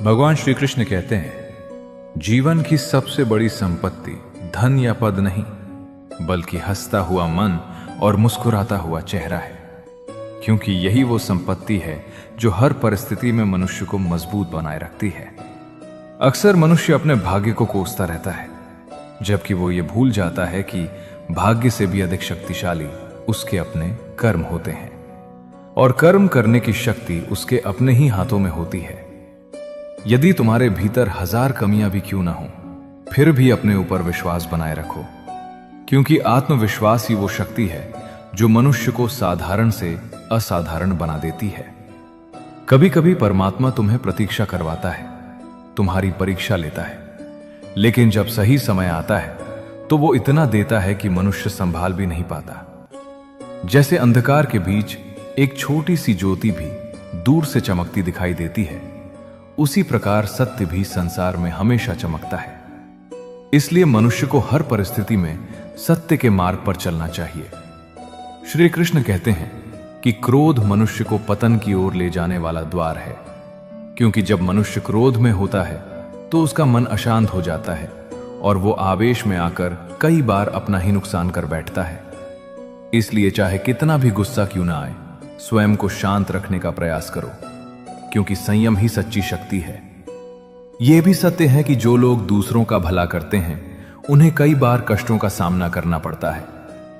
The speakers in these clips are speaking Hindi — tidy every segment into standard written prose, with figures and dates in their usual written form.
भगवान श्री कृष्ण कहते हैं, जीवन की सबसे बड़ी संपत्ति धन या पद नहीं, बल्कि हंसता हुआ मन और मुस्कुराता हुआ चेहरा है। क्योंकि यही वो संपत्ति है जो हर परिस्थिति में मनुष्य को मजबूत बनाए रखती है। अक्सर मनुष्य अपने भाग्य को कोसता रहता है, जबकि वो ये भूल जाता है कि भाग्य से भी अधिक शक्तिशाली उसके अपने कर्म होते हैं, और कर्म करने की शक्ति उसके अपने ही हाथों में होती है। यदि तुम्हारे भीतर 1000 कमियां भी क्यों ना हो, फिर भी अपने ऊपर विश्वास बनाए रखो, क्योंकि आत्मविश्वास ही वो शक्ति है जो मनुष्य को साधारण से असाधारण बना देती है। कभी कभी परमात्मा तुम्हें प्रतीक्षा करवाता है, तुम्हारी परीक्षा लेता है, लेकिन जब सही समय आता है तो वो इतना देता है कि मनुष्य संभाल भी नहीं पाता। जैसे अंधकार के बीच एक छोटी सी ज्योति भी दूर से चमकती दिखाई देती है, उसी प्रकार सत्य भी संसार में हमेशा चमकता है। इसलिए मनुष्य को हर परिस्थिति में सत्य के मार्ग पर चलना चाहिए। श्री कृष्ण कहते हैं कि क्रोध मनुष्य को पतन की ओर ले जाने वाला द्वार है, क्योंकि जब मनुष्य क्रोध में होता है तो उसका मन अशांत हो जाता है और वो आवेश में आकर कई बार अपना ही नुकसान कर बैठता है। इसलिए चाहे कितना भी गुस्सा क्यों ना आए, स्वयं को शांत रखने का प्रयास करो, क्योंकि संयम ही सच्ची शक्ति है। यह भी सत्य है कि जो लोग दूसरों का भला करते हैं उन्हें कई बार कष्टों का सामना करना पड़ता है।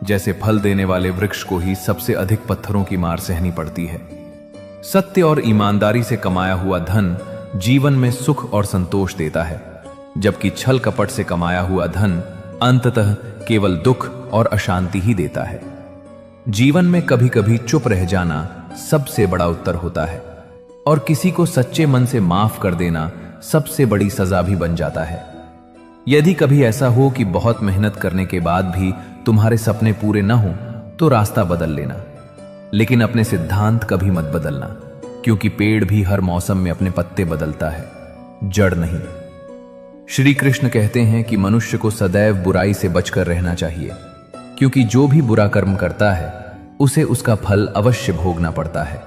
जैसे फल देने वाले वृक्ष को ही सबसे अधिक पत्थरों की मार सहनी पड़ती है। सत्य और ईमानदारी से कमाया हुआ धन जीवन में सुख और संतोष देता है, जबकि छल कपट से कमाया हुआ धन अंततः केवल दुख और अशांति ही देता है। जीवन में कभी कभी चुप रह जाना सबसे बड़ा उत्तर होता है, और किसी को सच्चे मन से माफ कर देना सबसे बड़ी सजा भी बन जाता है। यदि कभी ऐसा हो कि बहुत मेहनत करने के बाद भी तुम्हारे सपने पूरे न हो तो रास्ता बदल लेना, लेकिन अपने सिद्धांत कभी मत बदलना, क्योंकि पेड़ भी हर मौसम में अपने पत्ते बदलता है, जड़ नहीं। श्री कृष्ण कहते हैं कि मनुष्य को सदैव बुराई से बचकर रहना चाहिए, क्योंकि जो भी बुरा कर्म करता है उसे उसका फल अवश्य भोगना पड़ता है।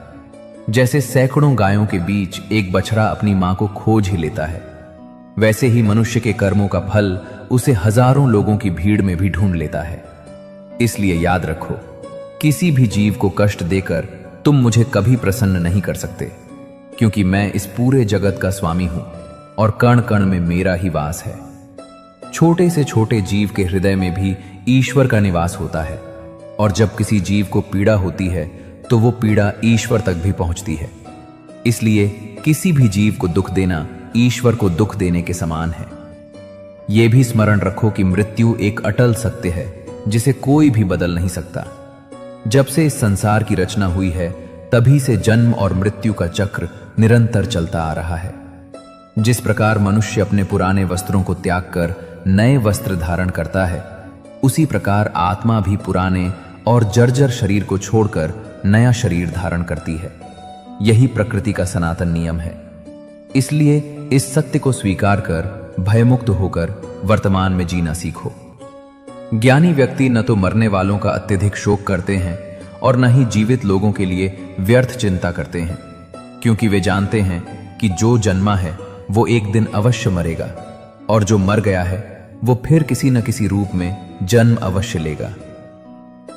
जैसे सैकड़ों गायों के बीच एक बछड़ा अपनी मां को खोज ही लेता है, वैसे ही मनुष्य के कर्मों का फल उसे हजारों लोगों की भीड़ में भी ढूंढ लेता है। इसलिए याद रखो, किसी भी जीव को कष्ट देकर तुम मुझे कभी प्रसन्न नहीं कर सकते, क्योंकि मैं इस पूरे जगत का स्वामी हूं और कण कण में मेरा ही वास है। छोटे से छोटे जीव के हृदय में भी ईश्वर का निवास होता है, और जब किसी जीव को पीड़ा होती है तो वो पीड़ा ईश्वर तक भी पहुंचती है। इसलिए किसी भी जीव को दुख देना ईश्वर को दुख देने के समान है। यह भी स्मरण रखो कि मृत्यु एक अटल सत्य है जिसे कोई भी बदल नहीं सकता। जब से इस संसार की रचना हुई है तभी से जन्म और मृत्यु का चक्र निरंतर चलता आ रहा है। जिस प्रकार मनुष्य अपने पुराने वस्त्रों को त्याग कर नए वस्त्र धारण करता है, उसी प्रकार आत्मा भी पुराने और जर्जर शरीर को छोड़कर नया शरीर धारण करती है। यही प्रकृति का सनातन नियम है। इसलिए इस सत्य को स्वीकार कर भयमुक्त होकर वर्तमान में जीना सीखो। ज्ञानी व्यक्ति न तो मरने वालों का अत्यधिक शोक करते हैं और न ही जीवित लोगों के लिए व्यर्थ चिंता करते हैं, क्योंकि वे जानते हैं कि जो जन्मा है वो एक दिन अवश्य मरेगा, और जो मर गया है वो फिर किसी न किसी रूप में जन्म अवश्य लेगा।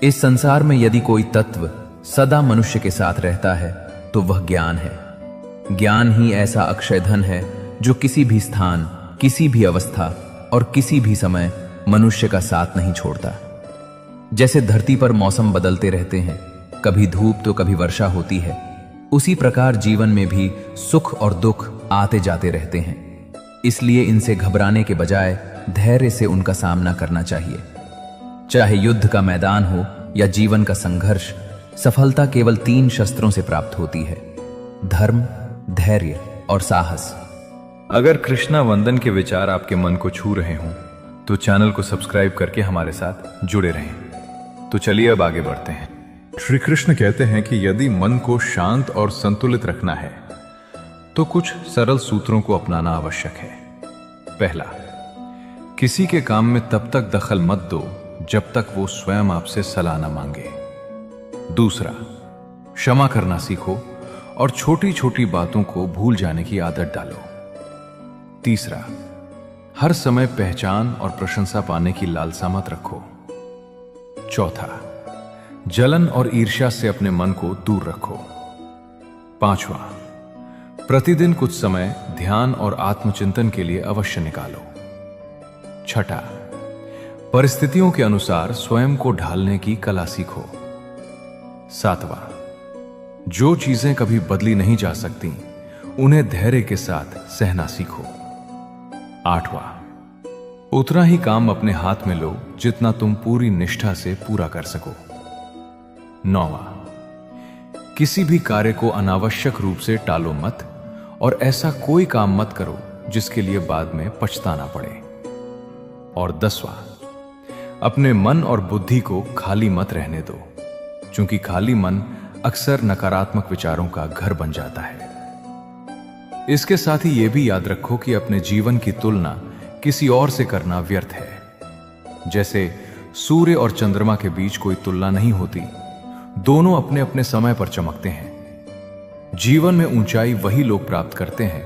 इस संसार में यदि कोई तत्व सदा मनुष्य के साथ रहता है तो वह ज्ञान है। ज्ञान ही ऐसा अक्षय धन है जो किसी भी स्थान, किसी भी अवस्था और किसी भी समय मनुष्य का साथ नहीं छोड़ता। जैसे धरती पर मौसम बदलते रहते हैं, कभी धूप तो कभी वर्षा होती है, उसी प्रकार जीवन में भी सुख और दुख आते जाते रहते हैं। इसलिए इनसे घबराने के बजाय धैर्य से उनका सामना करना चाहिए। चाहे युद्ध का मैदान हो या जीवन का संघर्ष, सफलता केवल 3 शस्त्रों से प्राप्त होती है: धर्म, धैर्य और साहस। अगर कृष्णा वंदन के विचार आपके मन को छू रहे हों तो चैनल को सब्सक्राइब करके हमारे साथ जुड़े रहें। तो चलिए अब आगे बढ़ते हैं। श्री कृष्ण कहते हैं कि यदि मन को शांत और संतुलित रखना है तो कुछ सरल सूत्रों को अपनाना आवश्यक है। पहला, किसी के काम में तब तक दखल मत दो जब तक वो स्वयं आपसे सलाह न मांगे। दूसरा, क्षमा करना सीखो और छोटी छोटी बातों को भूल जाने की आदत डालो। तीसरा, हर समय पहचान और प्रशंसा पाने की लालसा मत रखो। चौथा, जलन और ईर्ष्या से अपने मन को दूर रखो। पांचवा, प्रतिदिन कुछ समय ध्यान और आत्मचिंतन के लिए अवश्य निकालो। छठा, परिस्थितियों के अनुसार स्वयं को ढालने की कला सीखो। सातवां, जो चीजें कभी बदली नहीं जा सकती उन्हें धैर्य के साथ सहना सीखो। आठवां, उतना ही काम अपने हाथ में लो जितना तुम पूरी निष्ठा से पूरा कर सको। नौवां, किसी भी कार्य को अनावश्यक रूप से टालो मत और ऐसा कोई काम मत करो जिसके लिए बाद में पछताना पड़े। और 10वां, अपने मन और बुद्धि को खाली मत रहने दो, क्योंकि खाली मन अक्सर नकारात्मक विचारों का घर बन जाता है। इसके साथ ही यह भी याद रखो कि अपने जीवन की तुलना किसी और से करना व्यर्थ है। जैसे सूर्य और चंद्रमा के बीच कोई तुलना नहीं होती, दोनों अपने अपने समय पर चमकते हैं। जीवन में ऊंचाई वही लोग प्राप्त करते हैं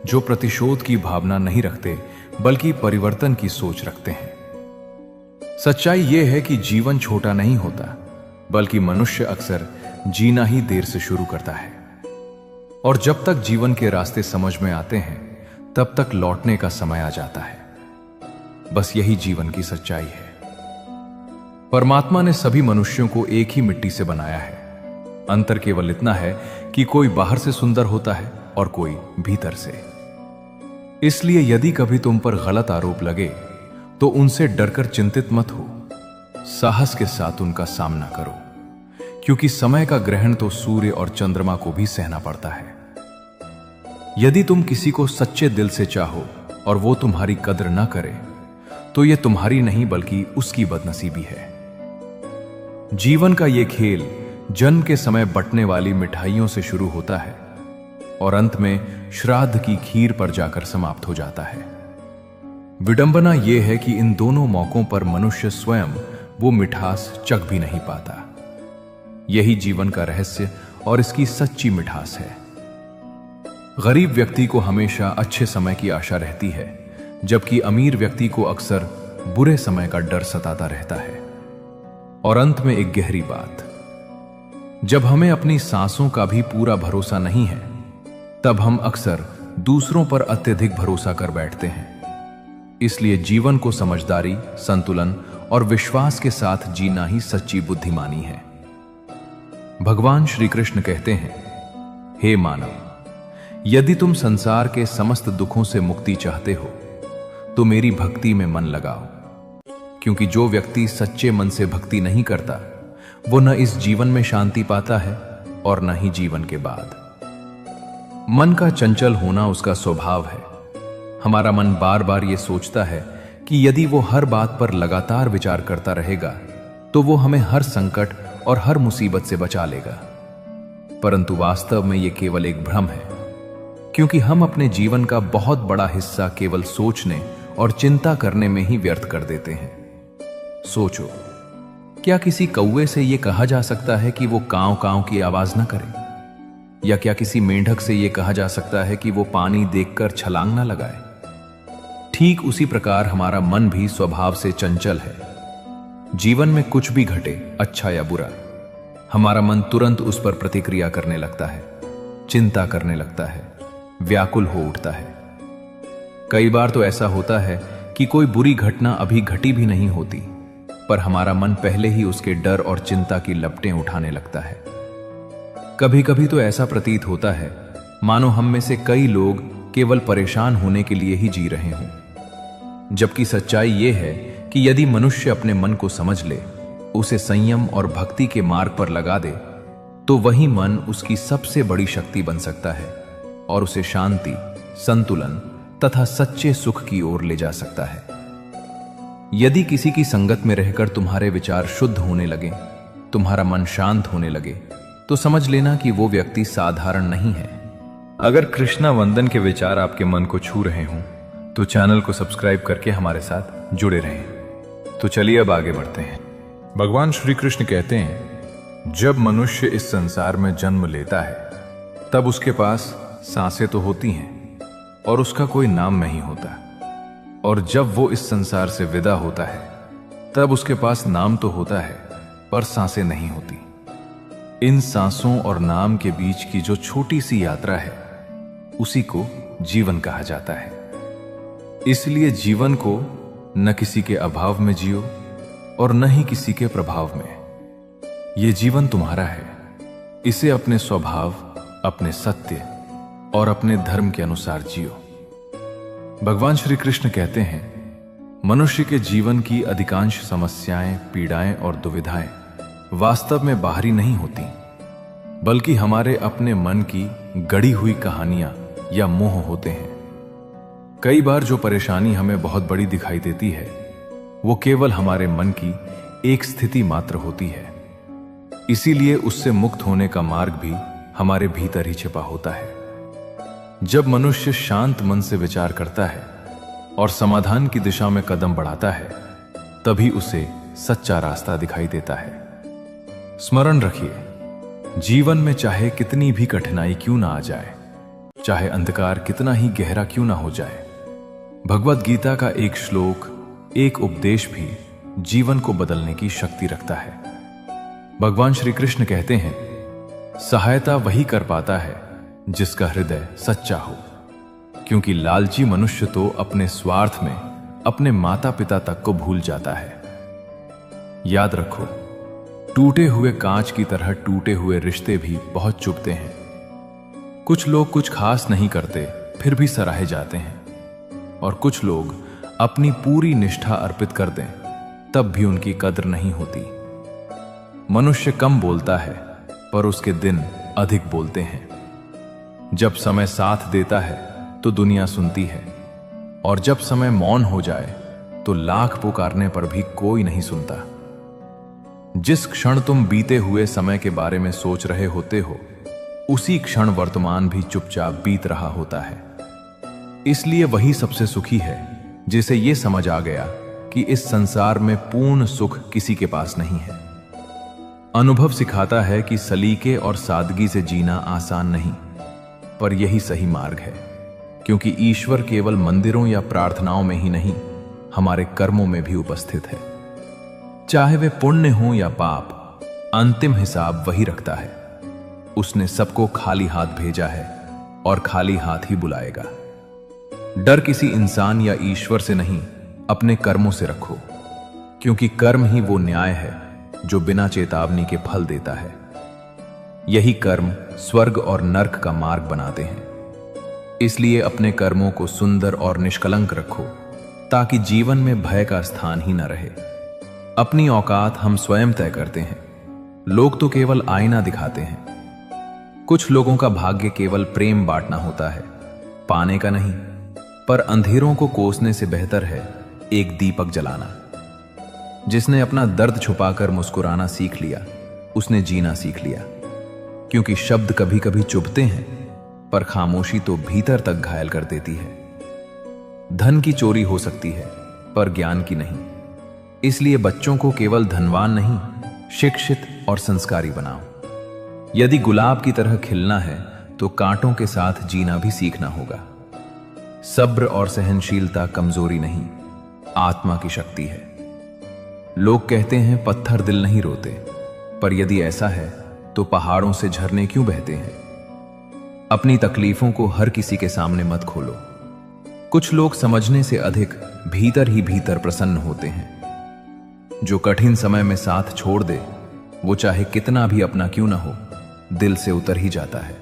जो प्रतिशोध की भावना नहीं रखते बल्कि परिवर्तन की सोच रखते हैं। सच्चाई यह है कि जीवन छोटा नहीं होता, बल्कि मनुष्य अक्सर जीना ही देर से शुरू करता है। और जब तक जीवन के रास्ते समझ में आते हैं तब तक लौटने का समय आ जाता है। बस यही जीवन की सच्चाई है। परमात्मा ने सभी मनुष्यों को एक ही मिट्टी से बनाया है। अंतर केवल इतना है कि कोई बाहर से सुंदर होता है और कोई भीतर से। इसलिए यदि कभी तुम पर गलत आरोप लगे तो उनसे डरकर चिंतित मत हो, साहस के साथ उनका सामना करो, क्योंकि समय का ग्रहण तो सूर्य और चंद्रमा को भी सहना पड़ता है। यदि तुम किसी को सच्चे दिल से चाहो और वो तुम्हारी कद्र ना करे तो यह तुम्हारी नहीं बल्कि उसकी बदनसीबी है। जीवन का यह खेल जन्म के समय बंटने वाली मिठाइयों से शुरू होता है और अंत में श्राद्ध की खीर पर जाकर समाप्त हो जाता है। विडंबना यह है कि इन दोनों मौकों पर मनुष्य स्वयं वो मिठास चख भी नहीं पाता। यही जीवन का रहस्य और इसकी सच्ची मिठास है। गरीब व्यक्ति को हमेशा अच्छे समय की आशा रहती है, जबकि अमीर व्यक्ति को अक्सर बुरे समय का डर सताता रहता है। और अंत में एक गहरी बात, जब हमें अपनी सांसों का भी पूरा भरोसा नहीं है तब हम अक्सर दूसरों पर अत्यधिक भरोसा कर बैठते हैं। इसलिए जीवन को समझदारी, संतुलन और विश्वास के साथ जीना ही सच्ची बुद्धिमानी है। भगवान श्री कृष्ण कहते हैं, हे मानव, यदि तुम संसार के समस्त दुखों से मुक्ति चाहते हो तो मेरी भक्ति में मन लगाओ, क्योंकि जो व्यक्ति सच्चे मन से भक्ति नहीं करता वो न इस जीवन में शांति पाता है और न ही जीवन के बाद। मन का चंचल होना उसका स्वभाव है। हमारा मन बार बार ये सोचता है कि यदि वो हर बात पर लगातार विचार करता रहेगा तो वो हमें हर संकट और हर मुसीबत से बचा लेगा। परंतु वास्तव में ये केवल एक भ्रम है, क्योंकि हम अपने जीवन का बहुत बड़ा हिस्सा केवल सोचने और चिंता करने में ही व्यर्थ कर देते हैं। सोचो, क्या किसी कौवे से यह कहा जा सकता है कि वो कांव कांव की आवाज न करे? या क्या किसी मेंढक से यह कहा जा सकता है कि वो पानी देखकर छलांग न लगाए? ठीक उसी प्रकार हमारा मन भी स्वभाव से चंचल है। जीवन में कुछ भी घटे, अच्छा या बुरा, हमारा मन तुरंत उस पर प्रतिक्रिया करने लगता है, चिंता करने लगता है, व्याकुल हो उठता है। कई बार तो ऐसा होता है कि कोई बुरी घटना अभी घटी भी नहीं होती, पर हमारा मन पहले ही उसके डर और चिंता की लपटें उठाने लगता है। कभी कभी तो ऐसा प्रतीत होता है मानो हम में से कई लोग केवल परेशान होने के लिए ही जी रहे हों, जबकि सच्चाई यह है कि यदि मनुष्य अपने मन को समझ ले, उसे संयम और भक्ति के मार्ग पर लगा दे, तो वही मन उसकी सबसे बड़ी शक्ति बन सकता है और उसे शांति, संतुलन तथा सच्चे सुख की ओर ले जा सकता है। यदि किसी की संगत में रहकर तुम्हारे विचार शुद्ध होने लगे, तुम्हारा मन शांत होने लगे, तो समझ लेना कि वो व्यक्ति साधारण नहीं है। अगर कृष्णा वंदन के विचार आपके मन को छू रहे हों तो चैनल को सब्सक्राइब करके हमारे साथ जुड़े रहें। तो चलिए अब आगे बढ़ते हैं। भगवान श्री कृष्ण कहते हैं, जब मनुष्य इस संसार में जन्म लेता है तब उसके पास सांसें तो होती हैं, और उसका कोई नाम नहीं होता। और जब वो इस संसार से विदा होता है तब उसके पास नाम तो होता है पर सांसें नहीं होती। इन सांसों और नाम के बीच की जो छोटी सी यात्रा है उसी को जीवन कहा जाता है। इसलिए जीवन को न किसी के अभाव में जियो और न ही किसी के प्रभाव में। ये जीवन तुम्हारा है, इसे अपने स्वभाव, अपने सत्य और अपने धर्म के अनुसार जियो। भगवान श्री कृष्ण कहते हैं, मनुष्य के जीवन की अधिकांश समस्याएं, पीड़ाएं और दुविधाएं वास्तव में बाहरी नहीं होती, बल्कि हमारे अपने मन की गढ़ी हुई कहानियां या मोह होते हैं। कई बार जो परेशानी हमें बहुत बड़ी दिखाई देती है वो केवल हमारे मन की एक स्थिति मात्र होती है। इसीलिए उससे मुक्त होने का मार्ग भी हमारे भीतर ही छिपा होता है। जब मनुष्य शांत मन से विचार करता है और समाधान की दिशा में कदम बढ़ाता है तभी उसे सच्चा रास्ता दिखाई देता है। स्मरण रखिए, जीवन में चाहे कितनी भी कठिनाई क्यों ना आ जाए, चाहे अंधकार कितना ही गहरा क्यों ना हो जाए, भगवत गीता का एक श्लोक, एक उपदेश भी जीवन को बदलने की शक्ति रखता है। भगवान श्री कृष्ण कहते हैं, सहायता वही कर पाता है जिसका हृदय सच्चा हो, क्योंकि लालची मनुष्य तो अपने स्वार्थ में अपने माता पिता तक को भूल जाता है। याद रखो, टूटे हुए कांच की तरह टूटे हुए रिश्ते भी बहुत चुभते हैं। कुछ लोग कुछ खास नहीं करते फिर भी सराहे जाते हैं, और कुछ लोग अपनी पूरी निष्ठा अर्पित कर दें तब भी उनकी कद्र नहीं होती। मनुष्य कम बोलता है पर उसके दिन अधिक बोलते हैं। जब समय साथ देता है तो दुनिया सुनती है, और जब समय मौन हो जाए तो लाख पुकारने पर भी कोई नहीं सुनता। जिस क्षण तुम बीते हुए समय के बारे में सोच रहे होते हो उसी क्षण वर्तमान भी चुपचाप बीत रहा होता है। इसलिए वही सबसे सुखी है जिसे यह समझ आ गया कि इस संसार में पूर्ण सुख किसी के पास नहीं है। अनुभव सिखाता है कि सलीके और सादगी से जीना आसान नहीं, पर यही सही मार्ग है, क्योंकि ईश्वर केवल मंदिरों या प्रार्थनाओं में ही नहीं, हमारे कर्मों में भी उपस्थित है। चाहे वे पुण्य हो या पाप, अंतिम हिसाब वही रखता है। उसने सबको खाली हाथ भेजा है और खाली हाथ ही बुलाएगा। डर किसी इंसान या ईश्वर से नहीं, अपने कर्मों से रखो, क्योंकि कर्म ही वो न्याय है जो बिना चेतावनी के फल देता है। यही कर्म स्वर्ग और नर्क का मार्ग बनाते हैं। इसलिए अपने कर्मों को सुंदर और निष्कलंक रखो, ताकि जीवन में भय का स्थान ही न रहे। अपनी औकात हम स्वयं तय करते हैं। लोग तो केवल आईना दिखाते हैं। कुछ लोगों का भाग्य केवल प्रेम बांटना होता है, पाने का नहीं। पर अंधेरों को कोसने से बेहतर है एक दीपक जलाना। जिसने अपना दर्द छुपाकर मुस्कुराना सीख लिया, उसने जीना सीख लिया। क्योंकि शब्द कभी कभी चुभते हैं, पर खामोशी तो भीतर तक घायल कर देती है। धन की चोरी हो सकती है, पर ज्ञान की नहीं। इसलिए बच्चों को केवल धनवान नहीं, शिक्षित और संस्कारी बनाओ। यदि गुलाब की तरह खिलना है तो कांटों के साथ जीना भी सीखना होगा। सब्र और सहनशीलता कमजोरी नहीं, आत्मा की शक्ति है। लोग कहते हैं पत्थर दिल नहीं रोते, पर यदि ऐसा है तो पहाड़ों से झरने क्यों बहते हैं? अपनी तकलीफों को हर किसी के सामने मत खोलो। कुछ लोग समझने से अधिक भीतर ही भीतर प्रसन्न होते हैं। जो कठिन समय में साथ छोड़ दे, वो चाहे कितना भी अपना क्यों ना हो, दिल से उतर ही जाता है।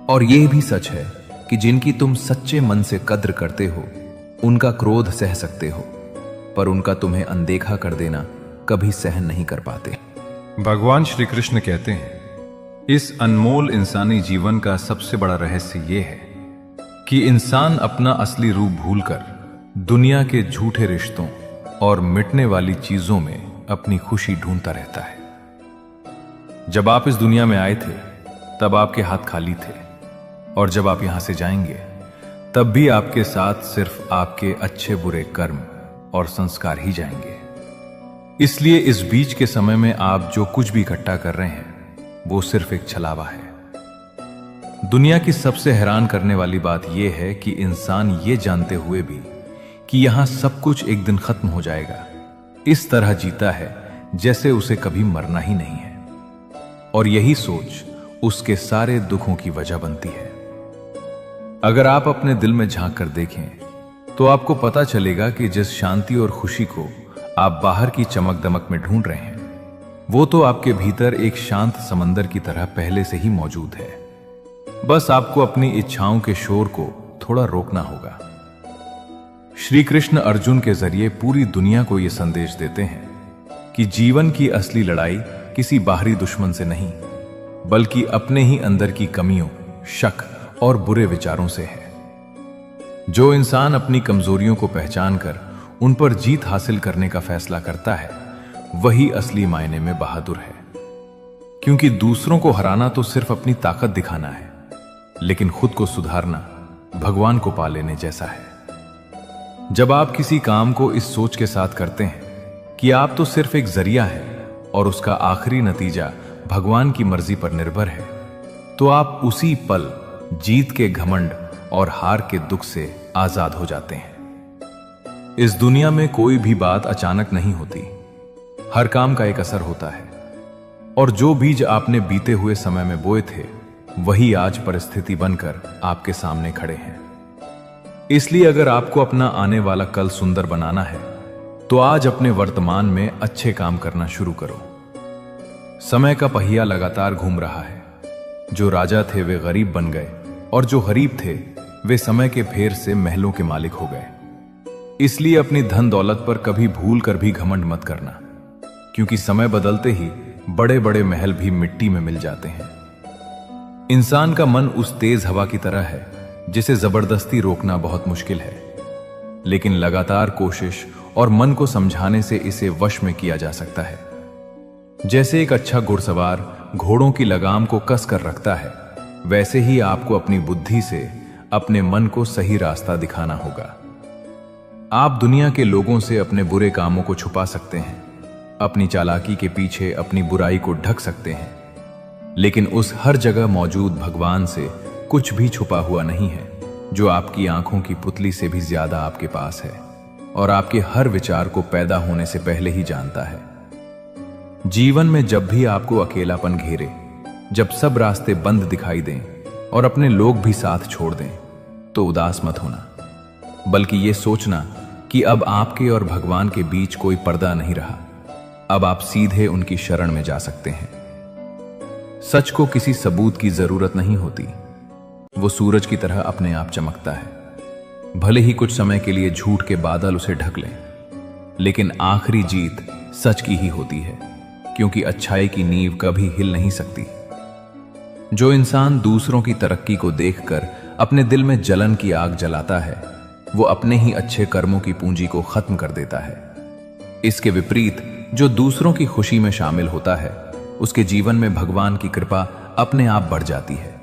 और यह भी सच है कि जिनकी तुम सच्चे मन से कद्र करते हो, उनका क्रोध सह सकते हो, पर उनका तुम्हें अनदेखा कर देना कभी सहन नहीं कर पाते। भगवान श्री कृष्ण कहते हैं, इस अनमोल इंसानी जीवन का सबसे बड़ा रहस्य यह है कि इंसान अपना असली रूप भूलकर दुनिया के झूठे रिश्तों और मिटने वाली चीजों में अपनी खुशी ढूंढता रहता है। जब आप इस दुनिया में आए थे तब आपके हाथ खाली थे, और जब आप यहां से जाएंगे तब भी आपके साथ सिर्फ आपके अच्छे बुरे कर्म और संस्कार ही जाएंगे। इसलिए इस बीच के समय में आप जो कुछ भी इकट्ठा कर रहे हैं वो सिर्फ एक छलावा है। दुनिया की सबसे हैरान करने वाली बात यह है कि इंसान ये जानते हुए भी कि यहां सब कुछ एक दिन खत्म हो जाएगा, इस तरह जीता है जैसे उसे कभी मरना ही नहीं है। और यही सोच उसके सारे दुखों की वजह बनती है। अगर आप अपने दिल में झांक कर देखें तो आपको पता चलेगा कि जिस शांति और खुशी को आप बाहर की चमक दमक में ढूंढ रहे हैं, वो तो आपके भीतर एक शांत समंदर की तरह पहले से ही मौजूद है। बस आपको अपनी इच्छाओं के शोर को थोड़ा रोकना होगा। श्री कृष्ण अर्जुन के जरिए पूरी दुनिया को यह संदेश देते हैं कि जीवन की असली लड़ाई किसी बाहरी दुश्मन से नहीं, बल्कि अपने ही अंदर की कमियों, शक और बुरे विचारों से है। जो इंसान अपनी कमजोरियों को पहचान कर उन पर जीत हासिल करने का फैसला करता है, वही असली मायने में बहादुर है। क्योंकि दूसरों को हराना तो सिर्फ अपनी ताकत दिखाना है, लेकिन खुद को सुधारना भगवान को पा लेने जैसा है। जब आप किसी काम को इस सोच के साथ करते हैं कि आप तो सिर्फ एक जरिया है और उसका आखिरी नतीजा भगवान की मर्जी पर निर्भर है, तो आप उसी पल जीत के घमंड और हार के दुख से आजाद हो जाते हैं। इस दुनिया में कोई भी बात अचानक नहीं होती, हर काम का एक असर होता है। और जो बीज आपने बीते हुए समय में बोए थे, वही आज परिस्थिति बनकर आपके सामने खड़े हैं। इसलिए अगर आपको अपना आने वाला कल सुंदर बनाना है, तो आज अपने वर्तमान में अच्छे काम करना शुरू करो। समय का पहिया लगातार घूम रहा है। जो राजा थे वे गरीब बन गए, और जो गरीब थे वे समय के फेर से महलों के मालिक हो गए। इसलिए अपनी धन दौलत पर कभी भूल कर भी घमंड मत करना, क्योंकि समय बदलते ही बड़े बड़े महल भी मिट्टी में मिल जाते हैं। इंसान का मन उस तेज हवा की तरह है जिसे जबरदस्ती रोकना बहुत मुश्किल है, लेकिन लगातार कोशिश और मन को समझाने से इसे वश में किया जा सकता है। जैसे एक अच्छा घुड़सवार घोड़ों की लगाम को कस कर रखता है, वैसे ही आपको अपनी बुद्धि से अपने मन को सही रास्ता दिखाना होगा। आप दुनिया के लोगों से अपने बुरे कामों को छुपा सकते हैं, अपनी चालाकी के पीछे अपनी बुराई को ढक सकते हैं, लेकिन उस हर जगह मौजूद भगवान से कुछ भी छुपा हुआ नहीं है, जो आपकी आंखों की पुतली से भी ज्यादा आपके पास है और आपके हर विचार को पैदा होने से पहले ही जानता है। जीवन में जब भी आपको अकेलापन घेरे, जब सब रास्ते बंद दिखाई दें और अपने लोग भी साथ छोड़ दें, तो उदास मत होना, बल्कि यह सोचना कि अब आपके और भगवान के बीच कोई पर्दा नहीं रहा। अब आप सीधे उनकी शरण में जा सकते हैं। सच को किसी सबूत की जरूरत नहीं होती, वो सूरज की तरह अपने आप चमकता है। भले ही कुछ समय के लिए झूठ के बादल उसे ढक लें, लेकिन आखिरी जीत सच की ही होती है, क्योंकि अच्छाई की नींव कभी हिल नहीं सकती। जो इंसान दूसरों की तरक्की को देखकर अपने दिल में जलन की आग जलाता है, वो अपने ही अच्छे कर्मों की पूंजी को खत्म कर देता है। इसके विपरीत जो दूसरों की खुशी में शामिल होता है, उसके जीवन में भगवान की कृपा अपने आप बढ़ जाती है।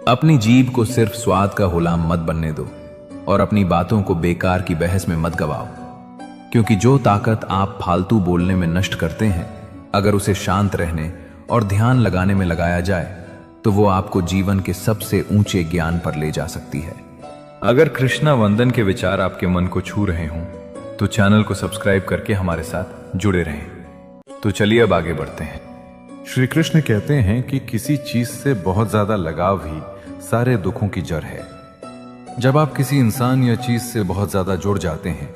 अपनी जीभ को सिर्फ स्वाद का गुलाम मत बनने दो और अपनी बातों को बेकार की बहस में मत गवाओ, क्योंकि जो ताकत आप फालतू बोलने में नष्ट करते हैं, अगर उसे शांत रहने और ध्यान लगाने में लगाया जाए, तो वो आपको जीवन के सबसे ऊंचे ज्ञान पर ले जा सकती है। अगर कृष्णा वंदन के विचार आपके मन को छू रहे हों, तो चैनल को सब्सक्राइब करके हमारे साथ जुड़े रहें। तो चलिए अब आगे बढ़ते हैं। श्री कृष्ण कहते हैं कि किसी चीज से बहुत ज्यादा लगाव ही सारे दुखों की जड़ है। जब आप किसी इंसान या चीज से बहुत ज्यादा जुड़ जाते हैं,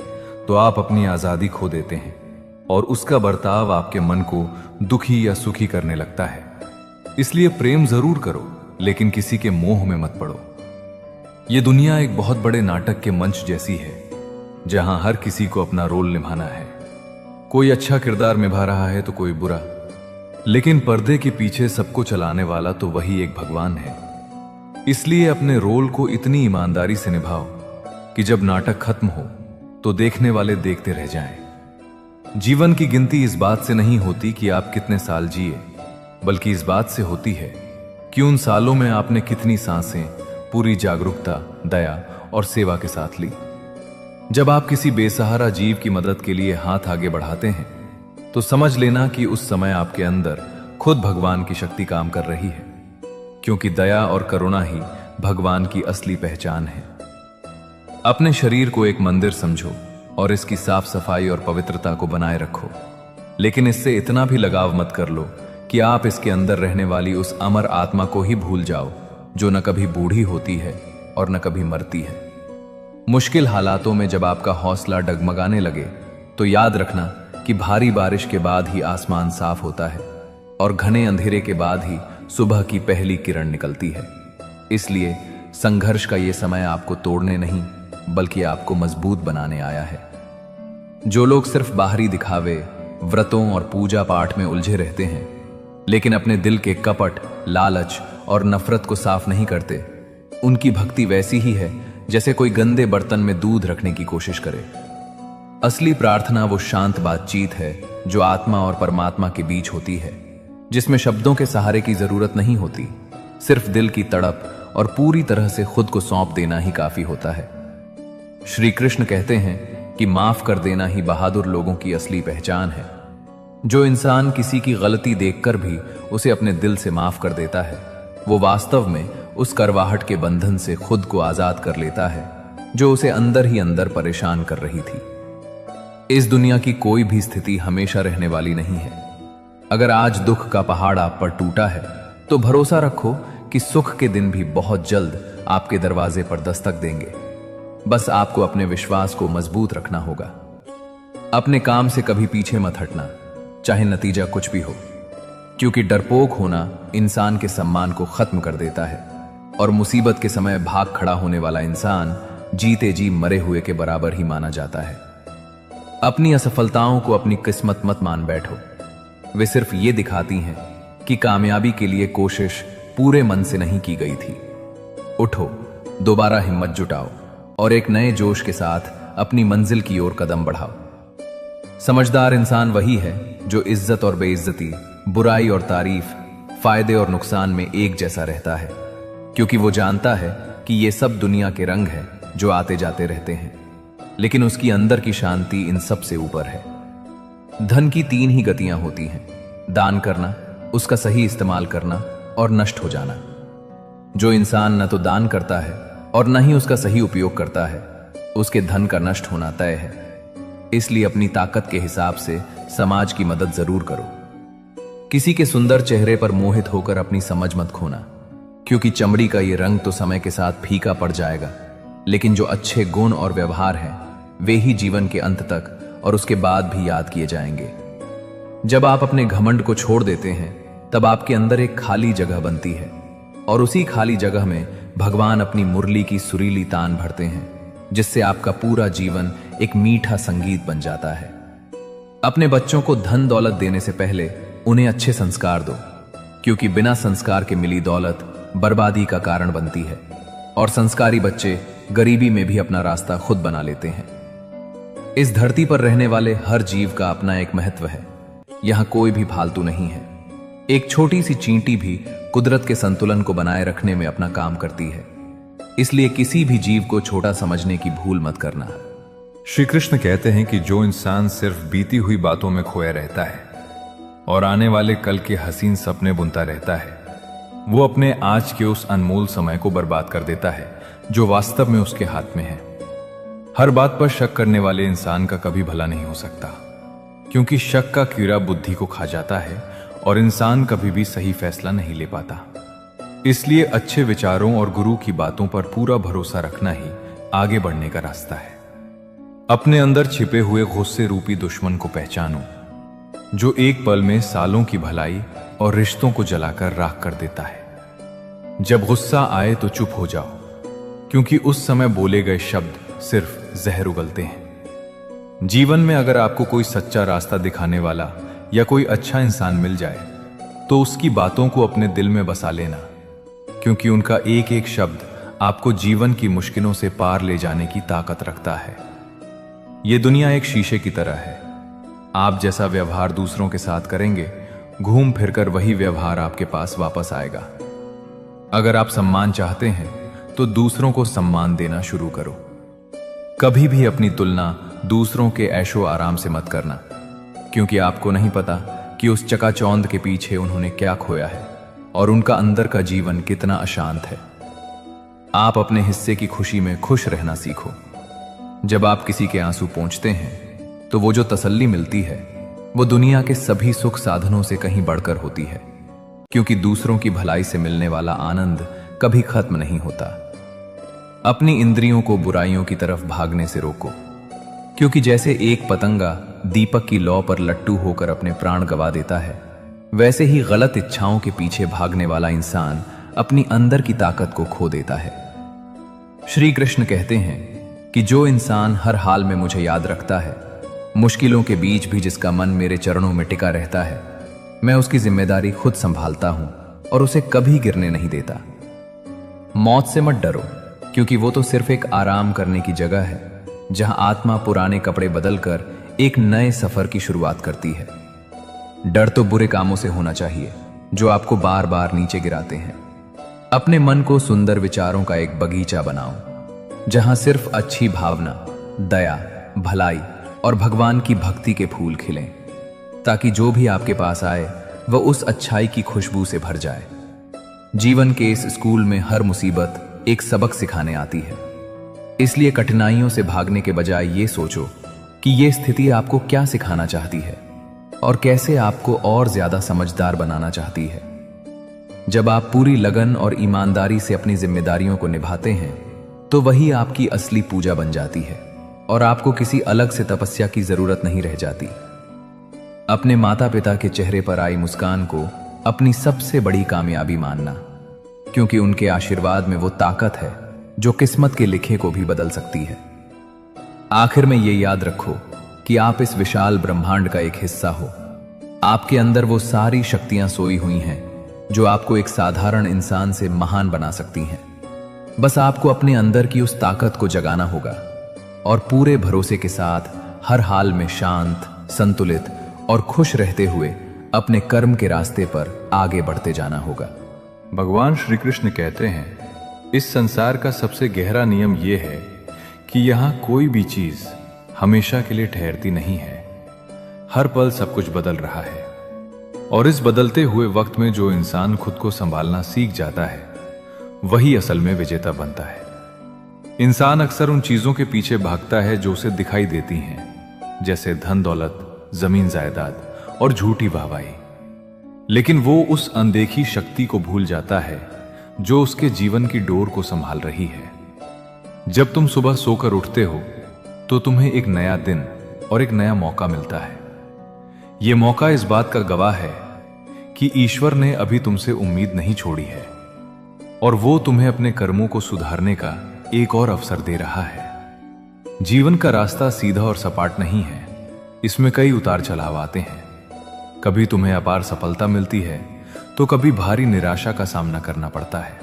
तो आप अपनी आजादी खो देते हैं और उसका बर्ताव आपके मन को दुखी या सुखी करने लगता है। इसलिए प्रेम जरूर करो, लेकिन किसी के मोह में मत पड़ो। यह दुनिया एक बहुत बड़े नाटक के मंच जैसी है, जहां हर किसी को अपना रोल निभाना है। कोई अच्छा किरदार निभा रहा है तो कोई बुरा, लेकिन पर्दे के पीछे सबको चलाने वाला तो वही एक भगवान है। इसलिए अपने रोल को इतनी ईमानदारी से निभाओ कि जब नाटक खत्म हो तो देखने वाले देखते रह जाएं। जीवन की गिनती इस बात से नहीं होती कि आप कितने साल जिए, बल्कि इस बात से होती है कि उन सालों में आपने कितनी सांसें पूरी जागरूकता, दया और सेवा के साथ ली। जब आप किसी बेसहारा जीव की मदद के लिए हाथ आगे बढ़ाते हैं, तो समझ लेना कि उस समय आपके अंदर खुद भगवान की शक्ति काम कर रही है, क्योंकि दया और करुणा ही भगवान की असली पहचान है। अपने शरीर को एक मंदिर समझो और इसकी साफ सफाई और पवित्रता को बनाए रखो, लेकिन इससे इतना भी लगाव मत कर लो कि आप इसके अंदर रहने वाली उस अमर आत्मा को ही भूल जाओ जो न कभी बूढ़ी होती है और न कभी मरती है। मुश्किल हालातों में जब आपका हौसला डगमगाने लगे तो याद रखना कि भारी बारिश के बाद ही आसमान साफ होता है और घने अंधेरे के बाद ही सुबह की पहली किरण निकलती है। इसलिए संघर्ष का यह समय आपको तोड़ने नहीं बल्कि आपको मजबूत बनाने आया है। जो लोग सिर्फ बाहरी दिखावे, व्रतों और पूजा पाठ में उलझे रहते हैं लेकिन अपने दिल के कपट, लालच और नफरत को साफ नहीं करते, उनकी भक्ति वैसी ही है जैसे कोई गंदे बर्तन में दूध रखने की कोशिश करे। असली प्रार्थना वो शांत बातचीत है जो आत्मा और परमात्मा के बीच होती है, जिसमें शब्दों के सहारे की जरूरत नहीं होती, सिर्फ दिल की तड़प और पूरी तरह से खुद को सौंप देना ही काफी होता है। श्री कृष्ण कहते हैं कि माफ कर देना ही बहादुर लोगों की असली पहचान है। जो इंसान किसी की गलती देखकर भी उसे अपने दिल से माफ कर देता है, वो वास्तव में उस करवाहट के बंधन से खुद को आजाद कर लेता है जो उसे अंदर ही अंदर परेशान कर रही थी। इस दुनिया की कोई भी स्थिति हमेशा रहने वाली नहीं है। अगर आज दुख का पहाड़ आप पर टूटा है तो भरोसा रखो कि सुख के दिन भी बहुत जल्द आपके दरवाजे पर दस्तक देंगे। बस आपको अपने विश्वास को मजबूत रखना होगा। अपने काम से कभी पीछे मत हटना, चाहे नतीजा कुछ भी हो, क्योंकि डरपोक होना इंसान के सम्मान को खत्म कर देता है और मुसीबत के समय भाग खड़ा होने वाला इंसान जीते जी मरे हुए के बराबर ही माना जाता है। अपनी असफलताओं को अपनी किस्मत मत मान बैठो, वे सिर्फ ये दिखाती हैं कि कामयाबी के लिए कोशिश पूरे मन से नहीं की गई थी। उठो, दोबारा हिम्मत जुटाओ और एक नए जोश के साथ अपनी मंजिल की ओर कदम बढ़ाओ। समझदार इंसान वही है जो इज्जत और बेइज्जती, बुराई और तारीफ, फायदे और नुकसान में एक जैसा रहता है, क्योंकि वो जानता है कि ये सब दुनिया के रंग हैं जो आते जाते रहते हैं, लेकिन उसकी अंदर की शांति इन सब से ऊपर है। धन की 3 ही गतियां होती हैं: दान करना, उसका सही इस्तेमाल करना और नष्ट हो जाना। जो इंसान न तो दान करता है और न ही उसका सही उपयोग करता है, उसके धन का नष्ट होना तय है। इसलिए अपनी ताकत के हिसाब से समाज की मदद जरूर करो। किसी के सुंदर चेहरे पर मोहित होकर अपनी समझ मत खोना, क्योंकि चमड़ी का ये रंग तो समय के साथ फीका पड़ जाएगा, लेकिन जो अच्छे गुण और व्यवहार हैं वे ही जीवन के अंत तक और उसके बाद भी याद किए जाएंगे। जब आप अपने घमंड को छोड़ देते हैं तब आपके अंदर एक खाली जगह बनती है और उसी खाली जगह में भगवान अपनी मुरली की सुरीली तान भरते हैं, जिससे आपका पूरा जीवन एक मीठा संगीत बन जाता है। अपने बच्चों को धन दौलत देने से पहले उन्हें अच्छे संस्कार दो, क्योंकि बिना संस्कार के मिली दौलत बर्बादी का कारण बनती है और संस्कारी बच्चे गरीबी में भी अपना रास्ता खुद बना लेते हैं। इस धरती पर रहने वाले हर जीव का अपना एक महत्व है। यहां कोई भी फालतू नहीं है। एक छोटी सी चींटी भी कुदरत के संतुलन को बनाए रखने में अपना काम करती है। इसलिए किसी भी जीव को छोटा समझने की भूल मत करना। श्री कृष्ण कहते हैं कि जो इंसान सिर्फ बीती हुई बातों में खोया रहता है और आने वाले कल के हसीन सपने बुनता रहता है, वो अपने आज के उस अनमोल समय को बर्बाद कर देता है जो वास्तव में उसके हाथ में है। हर बात पर शक करने वाले इंसान का कभी भला नहीं हो सकता, क्योंकि शक का कीड़ा बुद्धि को खा जाता है और इंसान कभी भी सही फैसला नहीं ले पाता। इसलिए अच्छे विचारों और गुरु की बातों पर पूरा भरोसा रखना ही आगे बढ़ने का रास्ता है। अपने अंदर छिपे हुए गुस्से रूपी दुश्मन को पहचानो, जो एक पल में सालों की भलाई और रिश्तों को जलाकर राख कर देता है। जब गुस्सा आए तो चुप हो जाओ, क्योंकि उस समय बोले गए शब्द सिर्फ जहर उगलते हैं। जीवन में अगर आपको कोई सच्चा रास्ता दिखाने वाला या कोई अच्छा इंसान मिल जाए तो उसकी बातों को अपने दिल में बसा लेना, क्योंकि उनका एक एक शब्द आपको जीवन की मुश्किलों से पार ले जाने की ताकत रखता है। यह दुनिया एक शीशे की तरह है। आप जैसा व्यवहार दूसरों के साथ करेंगे, घूम फिरकर वही व्यवहार आपके पास वापस आएगा। अगर आप सम्मान चाहते हैं तो दूसरों को सम्मान देना शुरू करो। कभी भी अपनी तुलना दूसरों के ऐशो आराम से मत करना, क्योंकि आपको नहीं पता कि उस चकाचौंध के पीछे उन्होंने क्या खोया है और उनका अंदर का जीवन कितना अशांत है। आप अपने हिस्से की खुशी में खुश रहना सीखो। जब आप किसी के आंसू पोंछते हैं तो वो जो तसल्ली मिलती है वो दुनिया के सभी सुख साधनों से कहीं बढ़कर होती है, क्योंकि दूसरों की भलाई से मिलने वाला आनंद कभी खत्म नहीं होता। अपनी इंद्रियों को बुराइयों की तरफ भागने से रोको, क्योंकि जैसे एक पतंगा दीपक की लौ पर लट्टू होकर अपने प्राण गंवा देता है, वैसे ही गलत इच्छाओं के पीछे भागने वाला इंसान अपनी अंदर की ताकत को खो देता है। श्री कृष्ण कहते हैं कि जो इंसान हर हाल में मुझे याद रखता है, मुश्किलों के बीच भी जिसका मन मेरे चरणों में टिका रहता है, मैं उसकी जिम्मेदारी खुद संभालता हूं और उसे कभी गिरने नहीं देता। मौत से मत डरो, क्योंकि वो तो सिर्फ एक आराम करने की जगह है, जहां आत्मा पुराने कपड़े बदलकर एक नए सफर की शुरुआत करती है। डर तो बुरे कामों से होना चाहिए जो आपको बार बार नीचे गिराते हैं। अपने मन को सुंदर विचारों का एक बगीचा बनाओ, जहां सिर्फ अच्छी भावना, दया, भलाई और भगवान की भक्ति के फूल खिलें, ताकि जो भी आपके पास आए वह उस अच्छाई की खुशबू से भर जाए। जीवन के इस स्कूल में हर मुसीबत एक सबक सिखाने आती है, इसलिए कठिनाइयों से भागने के बजाय ये सोचो कि ये स्थिति आपको क्या सिखाना चाहती है और कैसे आपको और ज्यादा समझदार बनाना चाहती है। जब आप पूरी लगन और ईमानदारी से अपनी जिम्मेदारियों को निभाते हैं तो वही आपकी असली पूजा बन जाती है और आपको किसी अलग से तपस्या की जरूरत नहीं रह जाती। अपने माता पिता के चेहरे पर आई मुस्कान को अपनी सबसे बड़ी कामयाबी मानना, क्योंकि उनके आशीर्वाद में वो ताकत है जो किस्मत के लिखे को भी बदल सकती है। आखिर में ये याद रखो कि आप इस विशाल ब्रह्मांड का एक हिस्सा हो। आपके अंदर वो सारी शक्तियां सोई हुई हैं जो आपको एक साधारण इंसान से महान बना सकती हैं। बस आपको अपने अंदर की उस ताकत को जगाना होगा और पूरे भरोसे के साथ हर हाल में शांत, संतुलित और खुश रहते हुए अपने कर्म के रास्ते पर आगे बढ़ते जाना होगा। भगवान श्री कृष्ण कहते हैं, इस संसार का सबसे गहरा नियम यह है कि यहां कोई भी चीज हमेशा के लिए ठहरती नहीं है। हर पल सब कुछ बदल रहा है, और इस बदलते हुए वक्त में जो इंसान खुद को संभालना सीख जाता है वही असल में विजेता बनता है। इंसान अक्सर उन चीजों के पीछे भागता है जो उसे दिखाई देती हैं, जैसे धन दौलत, जमीन जायदाद और झूठी वाहवाही, लेकिन वो उस अनदेखी शक्ति को भूल जाता है जो उसके जीवन की डोर को संभाल रही है। जब तुम सुबह सोकर उठते हो तो तुम्हें एक नया दिन और एक नया मौका मिलता है। यह मौका इस बात का गवाह है कि ईश्वर ने अभी तुमसे उम्मीद नहीं छोड़ी है और वो तुम्हें अपने कर्मों को सुधारने का एक और अवसर दे रहा है। जीवन का रास्ता सीधा और सपाट नहीं है, इसमें कई उतार चढ़ाव आते हैं। कभी तुम्हें अपार सफलता मिलती है तो कभी भारी निराशा का सामना करना पड़ता है,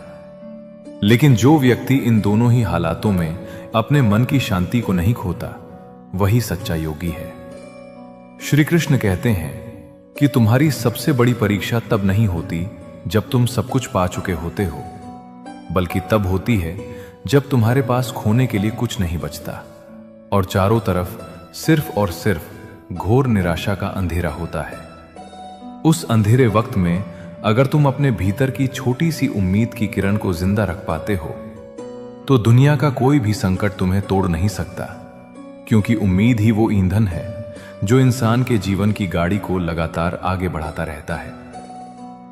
लेकिन जो व्यक्ति इन दोनों ही हालातों में अपने मन की शांति को नहीं खोता वही सच्चा योगी है। श्री कृष्ण कहते हैं कि तुम्हारी सबसे बड़ी परीक्षा तब नहीं होती जब तुम सब कुछ पा चुके होते हो, बल्कि तब होती है जब तुम्हारे पास खोने के लिए कुछ नहीं बचता और चारों तरफ सिर्फ और सिर्फ घोर निराशा का अंधेरा होता है। उस अंधेरे वक्त में अगर तुम अपने भीतर की छोटी सी उम्मीद की किरण को जिंदा रख पाते हो तो दुनिया का कोई भी संकट तुम्हें तोड़ नहीं सकता, क्योंकि उम्मीद ही वो ईंधन है जो इंसान के जीवन की गाड़ी को लगातार आगे बढ़ाता रहता है।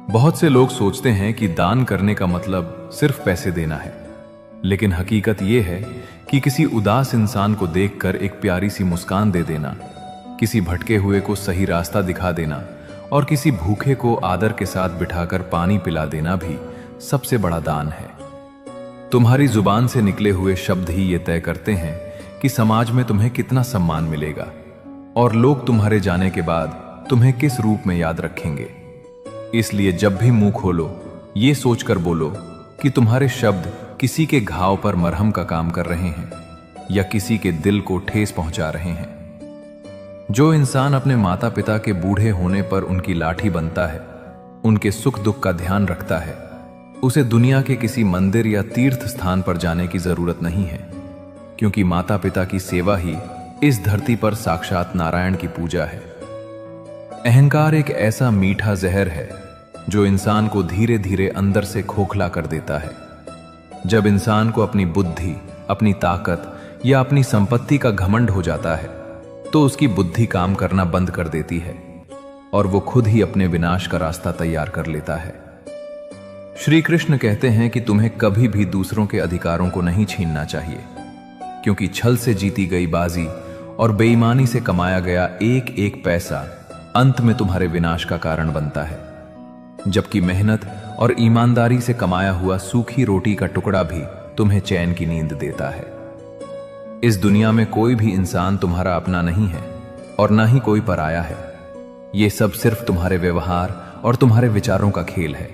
बहुत से लोग सोचते हैं कि दान करने का मतलब सिर्फ पैसे देना है, लेकिन हकीकत यह है कि किसी उदास इंसान को देखकर एक प्यारी सी मुस्कान दे देना, किसी भटके हुए को सही रास्ता दिखा देना और किसी भूखे को आदर के साथ बिठाकर पानी पिला देना भी सबसे बड़ा दान है। तुम्हारी जुबान से निकले हुए शब्द ही ये तय करते हैं कि समाज में तुम्हें कितना सम्मान मिलेगा और लोग तुम्हारे जाने के बाद तुम्हें किस रूप में याद रखेंगे। इसलिए जब भी मुंह खोलो ये सोचकर बोलो कि तुम्हारे शब्द किसी के घाव पर मरहम का काम कर रहे हैं या किसी के दिल को ठेस पहुंचा रहे हैं। जो इंसान अपने माता पिता के बूढ़े होने पर उनकी लाठी बनता है, उनके सुख दुख का ध्यान रखता है, उसे दुनिया के किसी मंदिर या तीर्थ स्थान पर जाने की जरूरत नहीं है, क्योंकि माता पिता की सेवा ही इस धरती पर साक्षात नारायण की पूजा है। अहंकार एक ऐसा मीठा जहर है जो इंसान को धीरे धीरे अंदर से खोखला कर देता है। जब इंसान को अपनी बुद्धि, अपनी ताकत या अपनी संपत्ति का घमंड हो जाता है तो उसकी बुद्धि काम करना बंद कर देती है और वो खुद ही अपने विनाश का रास्ता तैयार कर लेता है। श्री कृष्ण कहते हैं कि तुम्हें कभी भी दूसरों के अधिकारों को नहीं छीनना चाहिए, क्योंकि छल से जीती गई बाजी और बेईमानी से कमाया गया एक एक पैसा अंत में तुम्हारे विनाश का कारण बनता है, जबकि मेहनत और ईमानदारी से कमाया हुआ सूखी रोटी का टुकड़ा भी तुम्हें चैन की नींद देता है। इस दुनिया में कोई भी इंसान तुम्हारा अपना नहीं है और ना ही कोई पराया है। ये सब सिर्फ तुम्हारे व्यवहार और तुम्हारे विचारों का खेल है।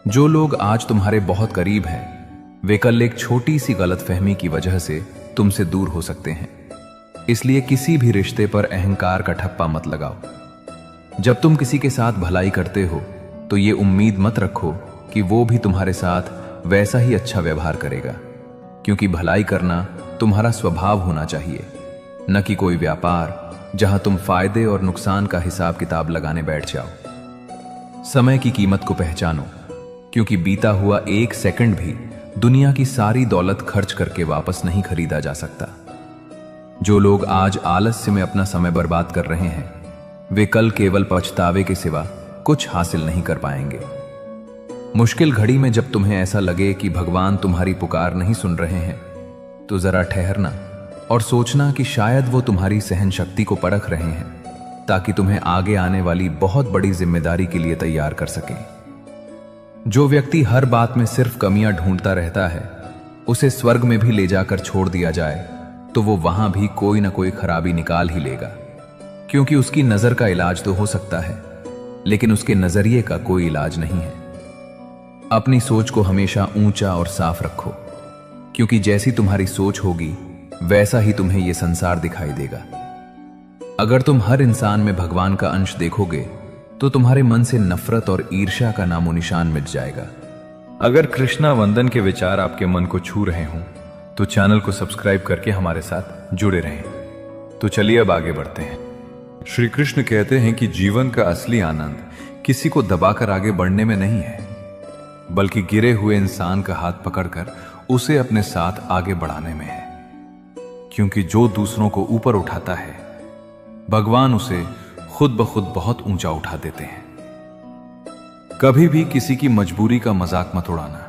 जो लोग आज तुम्हारे बहुत करीब हैं, वे कल एक छोटी सी गलतफहमी की वजह से तुमसे दूर हो सकते हैं। इसलिए किसी भी रिश्ते पर अहंकार का ठप्पा मत लगाओ। जब तुम किसी के साथ भलाई करते हो तो ये उम्मीद मत रखो कि वो भी तुम्हारे साथ वैसा ही अच्छा व्यवहार करेगा, क्योंकि भलाई करना तुम्हारा स्वभाव होना चाहिए, न कि कोई व्यापार जहां तुम फायदे और नुकसान का हिसाब किताब लगाने बैठ जाओ। समय की कीमत को पहचानो, क्योंकि बीता हुआ एक सेकंड भी दुनिया की सारी दौलत खर्च करके वापस नहीं खरीदा जा सकता। जो लोग आज आलस्य में अपना समय बर्बाद कर रहे हैं, वे कल केवल पछतावे के सिवा कुछ हासिल नहीं कर पाएंगे। मुश्किल घड़ी में जब तुम्हें ऐसा लगे कि भगवान तुम्हारी पुकार नहीं सुन रहे हैं, तो जरा ठहरना और सोचना कि शायद वो तुम्हारी सहन शक्ति को परख रहे हैं, ताकि तुम्हें आगे आने वाली बहुत बड़ी जिम्मेदारी के लिए तैयार कर सकें। जो व्यक्ति हर बात में सिर्फ कमियां ढूंढता रहता है, उसे स्वर्ग में भी ले जाकर छोड़ दिया जाए तो वो वहां भी कोई ना कोई खराबी निकाल ही लेगा, क्योंकि उसकी नजर का इलाज तो हो सकता है, लेकिन उसके नजरिए का कोई इलाज नहीं है। अपनी सोच को हमेशा ऊंचा और साफ रखो, क्योंकि जैसी तुम्हारी सोच होगी वैसा ही तुम्हें यह संसार दिखाई देगा। अगर तुम हर इंसान में भगवान का अंश देखोगे तो तुम्हारे मन से नफरत और ईर्ष्या का नामो निशान मिट जाएगा। अगर कृष्णा वंदन के विचार आपके मन को छू रहे हों तो चैनल को सब्सक्राइब करके हमारे साथ जुड़े रहें। तो चलिए अब आगे बढ़ते हैं। श्री कृष्ण कहते हैं कि जीवन का असली आनंद किसी को दबाकर आगे बढ़ने में नहीं है, बल्कि गिरे हुए इंसान का हाथ पकड़कर उसे अपने साथ आगे बढ़ाने में है। क्योंकि जो दूसरों को ऊपर उठाता है, भगवान उसे खुद ब खुद बहुत ऊंचा उठा देते हैं। कभी भी किसी की मजबूरी का मजाक मत उड़ाना,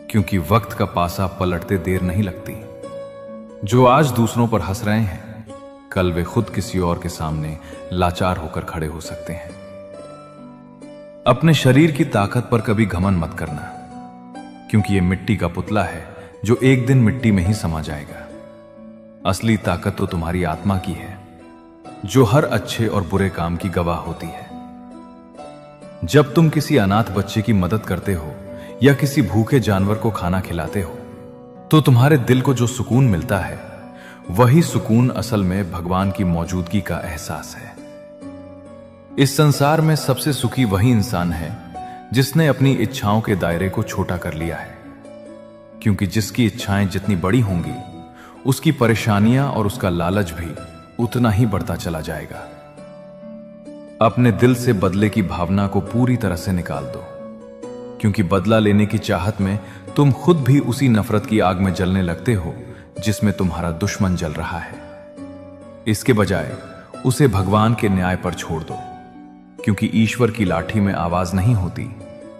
क्योंकि वक्त का पासा पलटते देर नहीं लगती। जो आज दूसरों पर हंस रहे हैं, कल वे खुद किसी और के सामने लाचार होकर खड़े हो सकते हैं। अपने शरीर की ताकत पर कभी घमंड मत करना, क्योंकि यह मिट्टी का पुतला है जो एक दिन मिट्टी में ही समा जाएगा। असली ताकत तो तुम्हारी आत्मा की है, जो हर अच्छे और बुरे काम की गवाह होती है। जब तुम किसी अनाथ बच्चे की मदद करते हो या किसी भूखे जानवर को खाना खिलाते हो, तो तुम्हारे दिल को जो सुकून मिलता है, वही सुकून असल में भगवान की मौजूदगी का एहसास है। इस संसार में सबसे सुखी वही इंसान है जिसने अपनी इच्छाओं के दायरे को छोटा कर लिया है, क्योंकि जिसकी इच्छाएं जितनी बड़ी होंगी, उसकी परेशानियां और उसका लालच भी उतना ही बढ़ता चला जाएगा। अपने दिल से बदले की भावना को पूरी तरह से निकाल दो, क्योंकि बदला लेने की चाहत में तुम खुद भी उसी नफरत की आग में जलने लगते हो जिसमें तुम्हारा दुश्मन जल रहा है। इसके बजाय उसे भगवान के न्याय पर छोड़ दो, क्योंकि ईश्वर की लाठी में आवाज नहीं होती,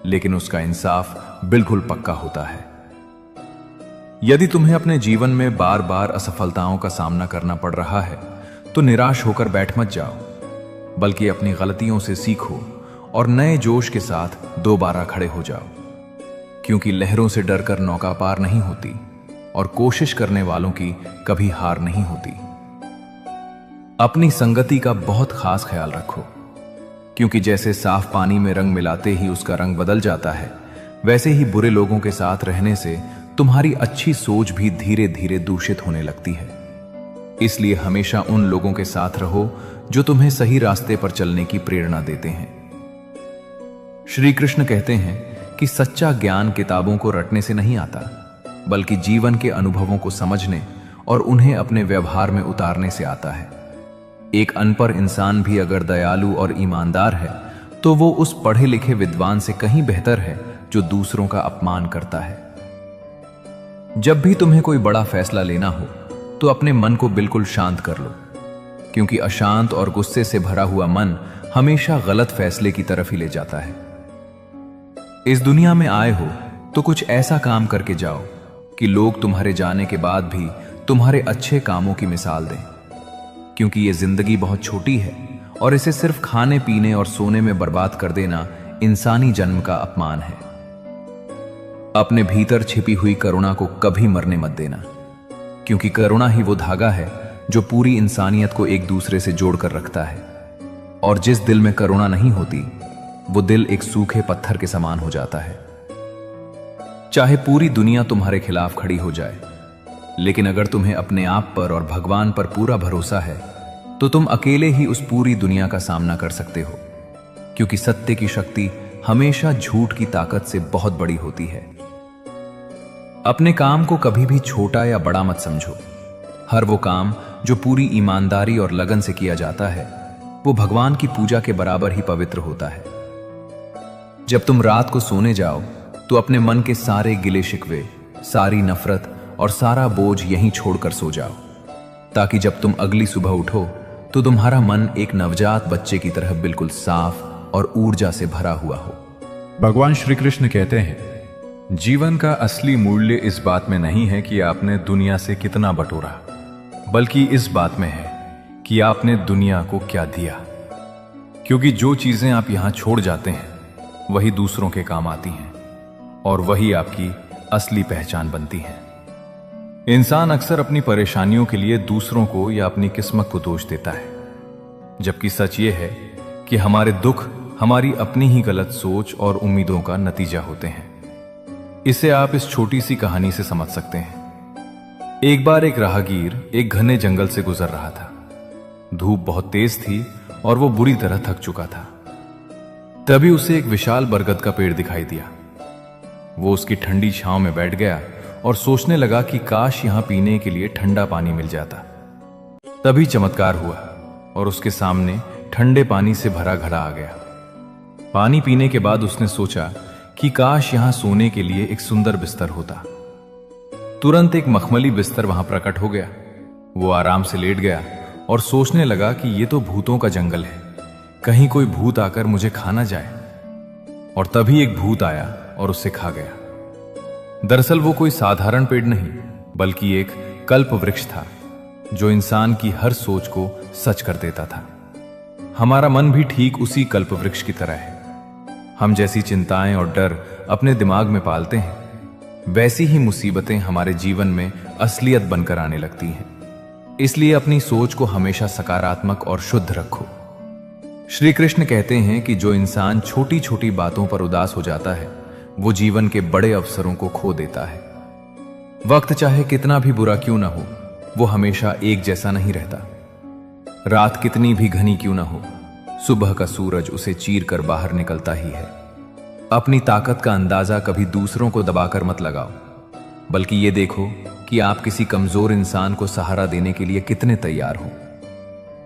लेकिन उसका इंसाफ बिल्कुल पक्का होता है। यदि तुम्हें अपने जीवन में बार बार असफलताओं का सामना करना पड़ रहा है, तो निराश होकर बैठ मत जाओ, बल्कि अपनी गलतियों से सीखो और नए जोश के साथ दोबारा खड़े हो जाओ, क्योंकि लहरों से डरकर नौका पार नहीं होती और कोशिश करने वालों की कभी हार नहीं होती। अपनी संगति का बहुत खास ख्याल रखो, क्योंकि जैसे साफ पानी में रंग मिलाते ही उसका रंग बदल जाता है, वैसे ही बुरे लोगों के साथ रहने से तुम्हारी अच्छी सोच भी धीरे धीरे दूषित होने लगती है। इसलिए हमेशा उन लोगों के साथ रहो जो तुम्हें सही रास्ते पर चलने की प्रेरणा देते हैं। श्री कृष्ण कहते हैं कि सच्चा ज्ञान किताबों को रटने से नहीं आता, बल्कि जीवन के अनुभवों को समझने और उन्हें अपने व्यवहार में उतारने से आता है। एक अनपढ़ इंसान भी अगर दयालु और ईमानदार है तो वो उस पढ़े लिखे विद्वान से कहीं बेहतर है जो दूसरों का अपमान करता है। जब भी तुम्हें कोई बड़ा फैसला लेना हो तो अपने मन को बिल्कुल शांत कर लो, क्योंकि अशांत और गुस्से से भरा हुआ मन हमेशा गलत फैसले की तरफ ही ले जाता है। इस दुनिया में आए हो तो कुछ ऐसा काम करके जाओ कि लोग तुम्हारे जाने के बाद भी तुम्हारे अच्छे कामों की मिसाल दें, क्योंकि ये जिंदगी बहुत छोटी है और इसे सिर्फ खाने पीने और सोने में बर्बाद कर देना इंसानी जन्म का अपमान है। अपने भीतर छिपी हुई करुणा को कभी मरने मत देना, क्योंकि करुणा ही वो धागा है जो पूरी इंसानियत को एक दूसरे से जोड़कर रखता है। और जिस दिल में करुणा नहीं होती वो दिल एक सूखे पत्थर के समान हो जाता है। चाहे पूरी दुनिया तुम्हारे खिलाफ खड़ी हो जाए, लेकिन अगर तुम्हें अपने आप पर और भगवान पर पूरा भरोसा है तो तुम अकेले ही उस पूरी दुनिया का सामना कर सकते हो, क्योंकि सत्य की शक्ति हमेशा झूठ की ताकत से बहुत बड़ी होती है। अपने काम को कभी भी छोटा या बड़ा मत समझो। हर वो काम जो पूरी ईमानदारी और लगन से किया जाता है वो भगवान की पूजा के बराबर ही पवित्र होता है। जब तुम रात को सोने जाओ तो अपने मन के सारे गिले शिकवे, सारी नफरत और सारा बोझ यहीं छोड़कर सो जाओ, ताकि जब तुम अगली सुबह उठो तो तुम्हारा मन एक नवजात बच्चे की तरह बिल्कुल साफ और ऊर्जा से भरा हुआ हो। भगवान श्री कृष्ण कहते हैं, जीवन का असली मूल्य इस बात में नहीं है कि आपने दुनिया से कितना बटोरा, बल्कि इस बात में है कि आपने दुनिया को क्या दिया। क्योंकि जो चीजें आप यहां छोड़ जाते हैं वही दूसरों के काम आती हैं और वही आपकी असली पहचान बनती हैं। इंसान अक्सर अपनी परेशानियों के लिए दूसरों को या अपनी किस्मत को दोष देता है, जबकि सच ये है कि हमारे दुख हमारी अपनी ही गलत सोच और उम्मीदों का नतीजा होते हैं। इसे आप इस छोटी सी कहानी से समझ सकते हैं। एक बार एक राहगीर एक घने जंगल से गुजर रहा था। धूप बहुत तेज थी और वो बुरी तरह थक चुका था। तभी उसे एक विशाल बरगद का पेड़ दिखाई दिया। वो उसकी ठंडी छांव में बैठ गया और सोचने लगा कि काश यहां पीने के लिए ठंडा पानी मिल जाता। तभी चमत्कार हुआ और उसके सामने ठंडे पानी से भरा घड़ा आ गया। पानी पीने के बाद उसने सोचा कि काश यहां सोने के लिए एक सुंदर बिस्तर होता। तुरंत एक मखमली बिस्तर वहां प्रकट हो गया। वो आराम से लेट गया और सोचने लगा कि ये तो भूतों का जंगल है, कहीं कोई भूत आकर मुझे खा ना जाए। और तभी एक भूत आया और उसे खा गया। दरअसल वो कोई साधारण पेड़ नहीं, बल्कि एक कल्प वृक्ष था जो इंसान की हर सोच को सच कर देता था। हमारा मन भी ठीक उसी कल्प वृक्ष की तरह है। हम जैसी चिंताएं और डर अपने दिमाग में पालते हैं, वैसी ही मुसीबतें हमारे जीवन में असलियत बनकर आने लगती हैं। इसलिए अपनी सोच को हमेशा सकारात्मक और शुद्ध रखो। श्री कृष्ण कहते हैं कि जो इंसान छोटी छोटी बातों पर उदास हो जाता है वो जीवन के बड़े अवसरों को खो देता है। वक्त चाहे कितना भी बुरा क्यों ना हो, वो हमेशा एक जैसा नहीं रहता। रात कितनी भी घनी क्यों ना हो, सुबह का सूरज उसे चीर कर बाहर निकलता ही है। अपनी ताकत का अंदाजा कभी दूसरों को दबाकर मत लगाओ, बल्कि ये देखो कि आप किसी कमजोर इंसान को सहारा देने के लिए कितने तैयार हो।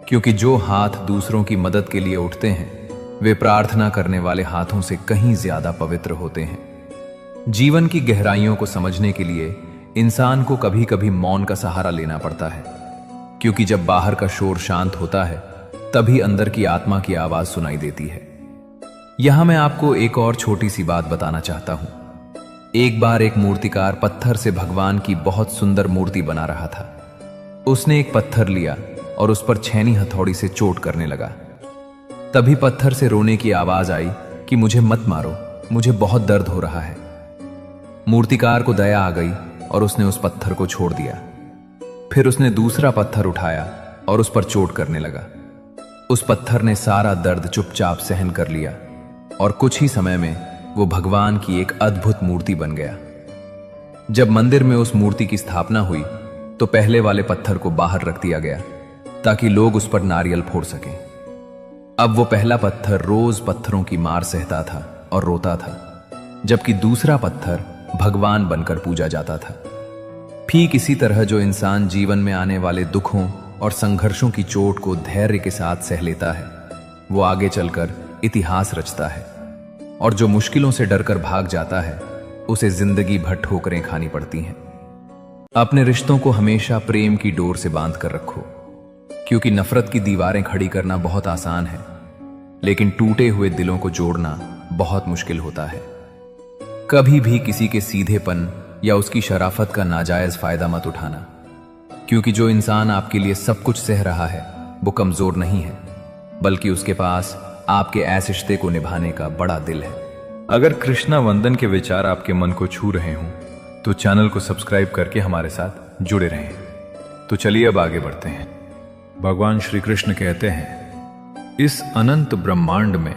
क्योंकि जो हाथ दूसरों की मदद के लिए उठते हैं वे प्रार्थना करने वाले हाथों से कहीं ज्यादा पवित्र होते हैं। जीवन की गहराइयों को समझने के लिए इंसान को कभी कभी मौन का सहारा लेना पड़ता है, क्योंकि जब बाहर का शोर शांत होता है तभी अंदर की आत्मा की आवाज सुनाई देती है। यहां मैं आपको एक और छोटी सी बात बताना चाहता हूं। एक बार एक मूर्तिकार पत्थर से भगवान की बहुत सुंदर मूर्ति बना रहा था। उसने एक पत्थर लिया और उस पर छेनी हथौड़ी से चोट करने लगा। तभी पत्थर से रोने की आवाज आई कि मुझे मत मारो, मुझे बहुत दर्द हो रहा है। मूर्तिकार को दया आ गई और उसने उस पत्थर को छोड़ दिया। फिर उसने दूसरा पत्थर उठाया और उस पर चोट करने लगा। उस पत्थर ने सारा दर्द चुपचाप सहन कर लिया और कुछ ही समय में वो भगवान की एक अद्भुत मूर्ति बन गया। जब मंदिर में उस मूर्ति की स्थापना हुई तो पहले वाले पत्थर को बाहर रख दिया गया ताकि लोग उस पर नारियल फोड़ सकें। अब वो पहला पत्थर रोज पत्थरों की मार सहता था और रोता था, जबकि दूसरा पत्थर भगवान बनकर पूजा जाता था। ठीक इसी तरह जो इंसान जीवन में आने वाले दुखों और संघर्षों की चोट को धैर्य के साथ सह लेता है वो आगे चलकर इतिहास रचता है, और जो मुश्किलों से डरकर भाग जाता है उसे जिंदगी भर ठोकरें खानी पड़ती हैं। अपने रिश्तों को हमेशा प्रेम की डोर से बांध कर रखो, क्योंकि नफरत की दीवारें खड़ी करना बहुत आसान है, लेकिन टूटे हुए दिलों को जोड़ना बहुत मुश्किल होता है। कभी भी किसी के सीधेपन या उसकी शराफत का नाजायज फायदा मत उठाना, क्योंकि जो इंसान आपके लिए सब कुछ सह रहा है वो कमजोर नहीं है, बल्कि उसके पास आपके ऐसे रिश्ते को निभाने का बड़ा दिल है। अगर कृष्णा वंदन के विचार आपके मन को छू रहे हों तो चैनल को सब्सक्राइब करके हमारे साथ जुड़े रहें। तो चलिए अब आगे बढ़ते हैं। भगवान श्री कृष्ण कहते हैं, इस अनंत ब्रह्मांड में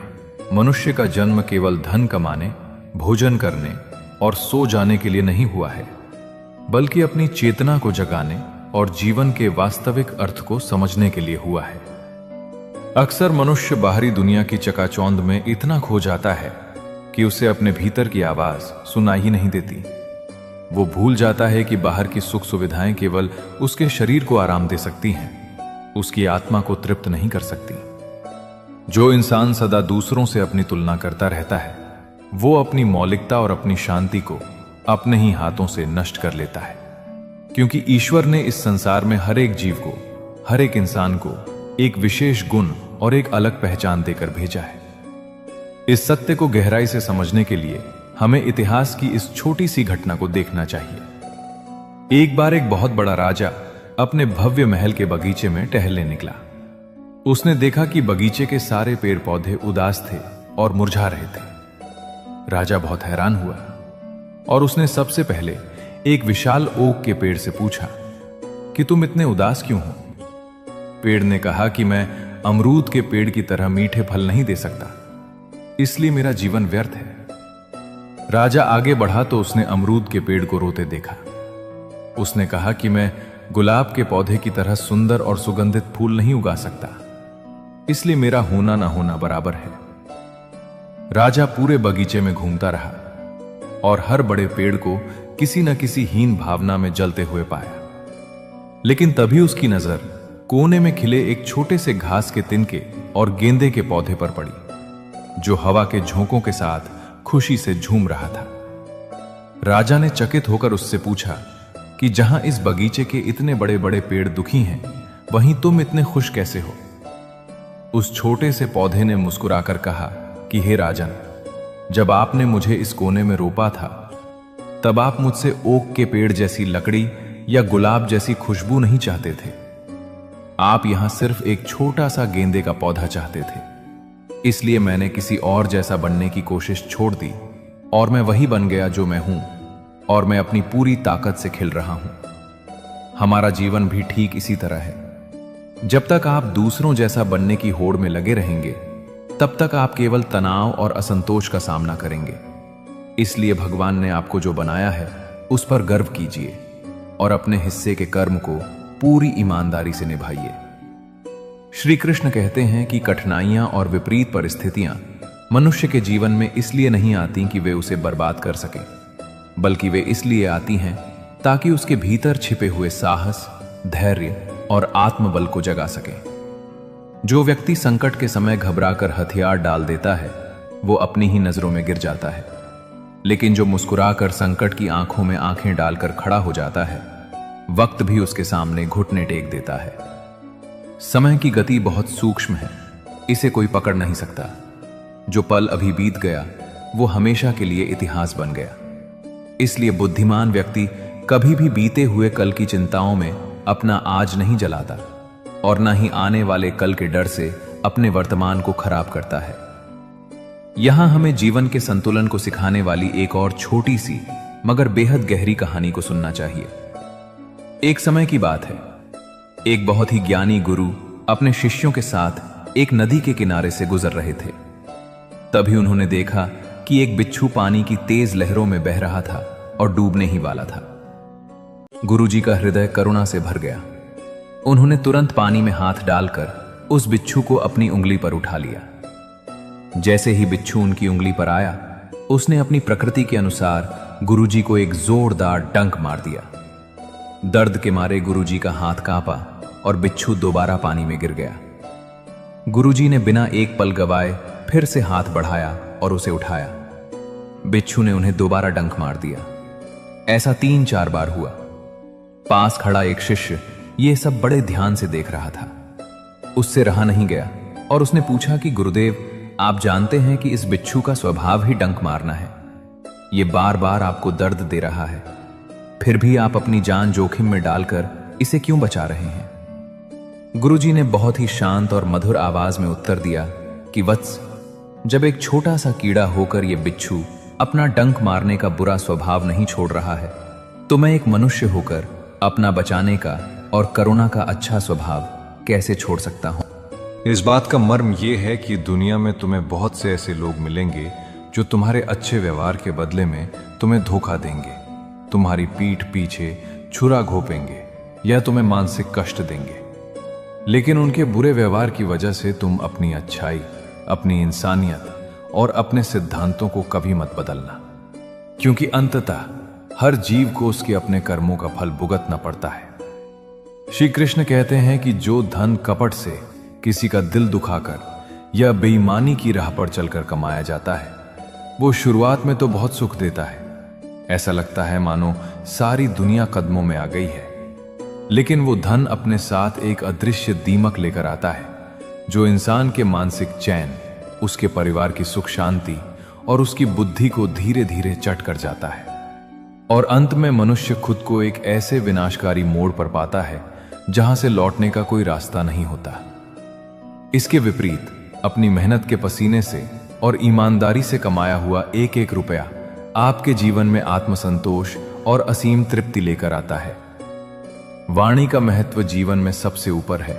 मनुष्य का जन्म केवल धन कमाने, भोजन करने और सो जाने के लिए नहीं हुआ है, बल्कि अपनी चेतना को जगाने और जीवन के वास्तविक अर्थ को समझने के लिए हुआ है। अक्सर मनुष्य बाहरी दुनिया की चकाचौंध में इतना खो जाता है कि उसे अपने भीतर की आवाज सुनाई ही नहीं देती। वो भूल जाता है कि बाहर की सुख सुविधाएं केवल उसके शरीर को आराम दे सकती हैं, उसकी आत्मा को तृप्त नहीं कर सकती। जो इंसान सदा दूसरों से अपनी तुलना करता रहता है वो अपनी मौलिकता और अपनी शांति को अपने ही हाथों से नष्ट कर लेता है, क्योंकि ईश्वर ने इस संसार में हर एक जीव को, हर एक इंसान को एक विशेष गुण और एक अलग पहचान देकर भेजा है। इस सत्य को गहराई से समझने के लिए हमें इतिहास की इस छोटी सी घटना को देखना चाहिए। एक बार एक बहुत बड़ा राजा अपने भव्य महल के बगीचे में टहलने निकला। उसने देखा कि बगीचे के सारे पेड़ पौधे उदास थे और मुरझा रहे थे। राजा बहुत हैरान हुआ और उसने सबसे पहले एक विशाल ओक के पेड़ से पूछा कि तुम इतने उदास क्यों हो? पेड़ ने कहा कि मैं अमरूद के पेड़ की तरह मीठे फल नहीं दे सकता, इसलिए मेरा जीवन व्यर्थ है। राजा आगे बढ़ा तो उसने अमरूद के पेड़ को रोते देखा। उसने कहा कि मैं गुलाब के पौधे की तरह सुंदर और सुगंधित फूल नहीं उगा सकता, इसलिए मेरा होना ना होना बराबर है। राजा पूरे बगीचे में घूमता रहा और हर बड़े पेड़ को किसी न किसी हीन भावना में जलते हुए पाया, लेकिन तभी उसकी नजर कोने में खिले एक छोटे से घास के तिनके और गेंदे के पौधे पर पड़ी, जो हवा के झोंकों के साथ खुशी से झूम रहा था। राजा ने चकित होकर उससे पूछा कि जहां इस बगीचे के इतने बड़े बड़े पेड़ दुखी हैं, वहीं तुम इतने खुश कैसे हो? उस छोटे से पौधे ने मुस्कुराकर कहा कि हे राजन, जब आपने मुझे इस कोने में रोपा था तब आप मुझसे ओक के पेड़ जैसी लकड़ी या गुलाब जैसी खुशबू नहीं चाहते थे। आप यहां सिर्फ एक छोटा सा गेंदे का पौधा चाहते थे, इसलिए मैंने किसी और जैसा बनने की कोशिश छोड़ दी और मैं वही बन गया जो मैं हूं, और मैं अपनी पूरी ताकत से खिल रहा हूं। हमारा जीवन भी ठीक इसी तरह है। जब तक आप दूसरों जैसा बनने की होड़ में लगे रहेंगे तब तक आप केवल तनाव और असंतोष का सामना करेंगे। इसलिए भगवान ने आपको जो बनाया है उस पर गर्व कीजिए और अपने हिस्से के कर्म को पूरी ईमानदारी से निभाइए। श्री कृष्ण कहते हैं कि कठिनाइयां और विपरीत परिस्थितियां मनुष्य के जीवन में इसलिए नहीं आती कि वे उसे बर्बाद कर सकें, बल्कि वे इसलिए आती हैं ताकि उसके भीतर छिपे हुए साहस, धैर्य और आत्मबल को जगा सके। जो व्यक्ति संकट के समय घबराकर हथियार डाल देता है वो अपनी ही नजरों में गिर जाता है, लेकिन जो मुस्कुराकर संकट की आंखों में आंखें डालकर खड़ा हो जाता है वक्त भी उसके सामने घुटने टेक देता है। समय की गति बहुत सूक्ष्म है, इसे कोई पकड़ नहीं सकता। जो पल अभी बीत गया वो हमेशा के लिए इतिहास बन गया। इसलिए बुद्धिमान व्यक्ति कभी भी बीते हुए कल की चिंताओं में अपना आज नहीं जलाता और न ही आने वाले कल के डर से अपने वर्तमान को खराब करता है। यहां हमें जीवन के संतुलन को सिखाने वाली एक और छोटी सी मगर बेहद गहरी कहानी को सुनना चाहिए। एक समय की बात है, एक बहुत ही ज्ञानी गुरु अपने शिष्यों के साथ एक नदी के किनारे से गुजर रहे थे। तभी उन्होंने देखा कि एक बिच्छू पानी की तेज लहरों में बह रहा था और डूबने ही वाला था। गुरुजी का हृदय करुणा से भर गया। उन्होंने तुरंत पानी में हाथ डालकर उस बिच्छू को अपनी उंगली पर उठा लिया। जैसे ही बिच्छू उनकी उंगली पर आया, उसने अपनी प्रकृति के अनुसार गुरुजी को एक जोरदार डंक मार दिया। दर्द के मारे गुरुजी का हाथ कांपा और बिच्छू दोबारा पानी में गिर गया। गुरुजी ने बिना एक पल गवाए फिर से हाथ बढ़ाया और उसे उठाया। बिच्छू ने उन्हें दोबारा डंक मार दिया। ऐसा 3-4 बार हुआ। पास खड़ा एक शिष्य ये सब बड़े ध्यान से देख रहा था। उससे रहा नहीं गया और उसने पूछा कि गुरुदेव, आप जानते हैं कि इस बिच्छू का स्वभाव ही डंक मारना है। ये बार बार आपको दर्द दे रहा है, फिर भी आप अपनी जान जोखिम में डालकर इसे क्यों बचा रहे हैं? गुरुजी ने बहुत ही शांत और मधुर आवाज में उत्तर दिया कि वत्स, जब एक छोटा सा कीड़ा होकर यह बिच्छू अपना डंक मारने का बुरा स्वभाव नहीं छोड़ रहा है, तो मैं एक मनुष्य होकर अपना बचाने का और करुणा का अच्छा स्वभाव कैसे छोड़ सकता हूं? इस बात का मर्म यह है कि दुनिया में तुम्हें बहुत से ऐसे लोग मिलेंगे जो तुम्हारे अच्छे व्यवहार के बदले में तुम्हें धोखा देंगे, तुम्हारी पीठ पीछे छुरा घोंपेंगे या तुम्हें मानसिक कष्ट देंगे। लेकिन उनके बुरे व्यवहार की वजह से तुम अपनी अच्छाई, अपनी इंसानियत और अपने सिद्धांतों को कभी मत बदलना, क्योंकि अंततः हर जीव को उसके अपने कर्मों का फल भुगतना पड़ता है। श्री कृष्ण कहते हैं कि जो धन कपट से किसी का दिल दुखाकर या बेईमानी की राह पर चलकर कमाया जाता है, वो शुरुआत में तो बहुत सुख देता है। ऐसा लगता है मानो सारी दुनिया कदमों में आ गई है, लेकिन वो धन अपने साथ एक अदृश्य दीमक लेकर आता है जो इंसान के मानसिक चैन, उसके परिवार की सुख शांति और उसकी बुद्धि को धीरे धीरे चट कर जाता है। और अंत में मनुष्य खुद को एक ऐसे विनाशकारी मोड़ पर पाता है जहां से लौटने का कोई रास्ता नहीं होता। इसके विपरीत अपनी मेहनत के पसीने से और ईमानदारी से कमाया हुआ एक एक रुपया आपके जीवन में आत्मसंतोष और असीम तृप्ति लेकर आता है। वाणी का महत्व जीवन में सबसे ऊपर है।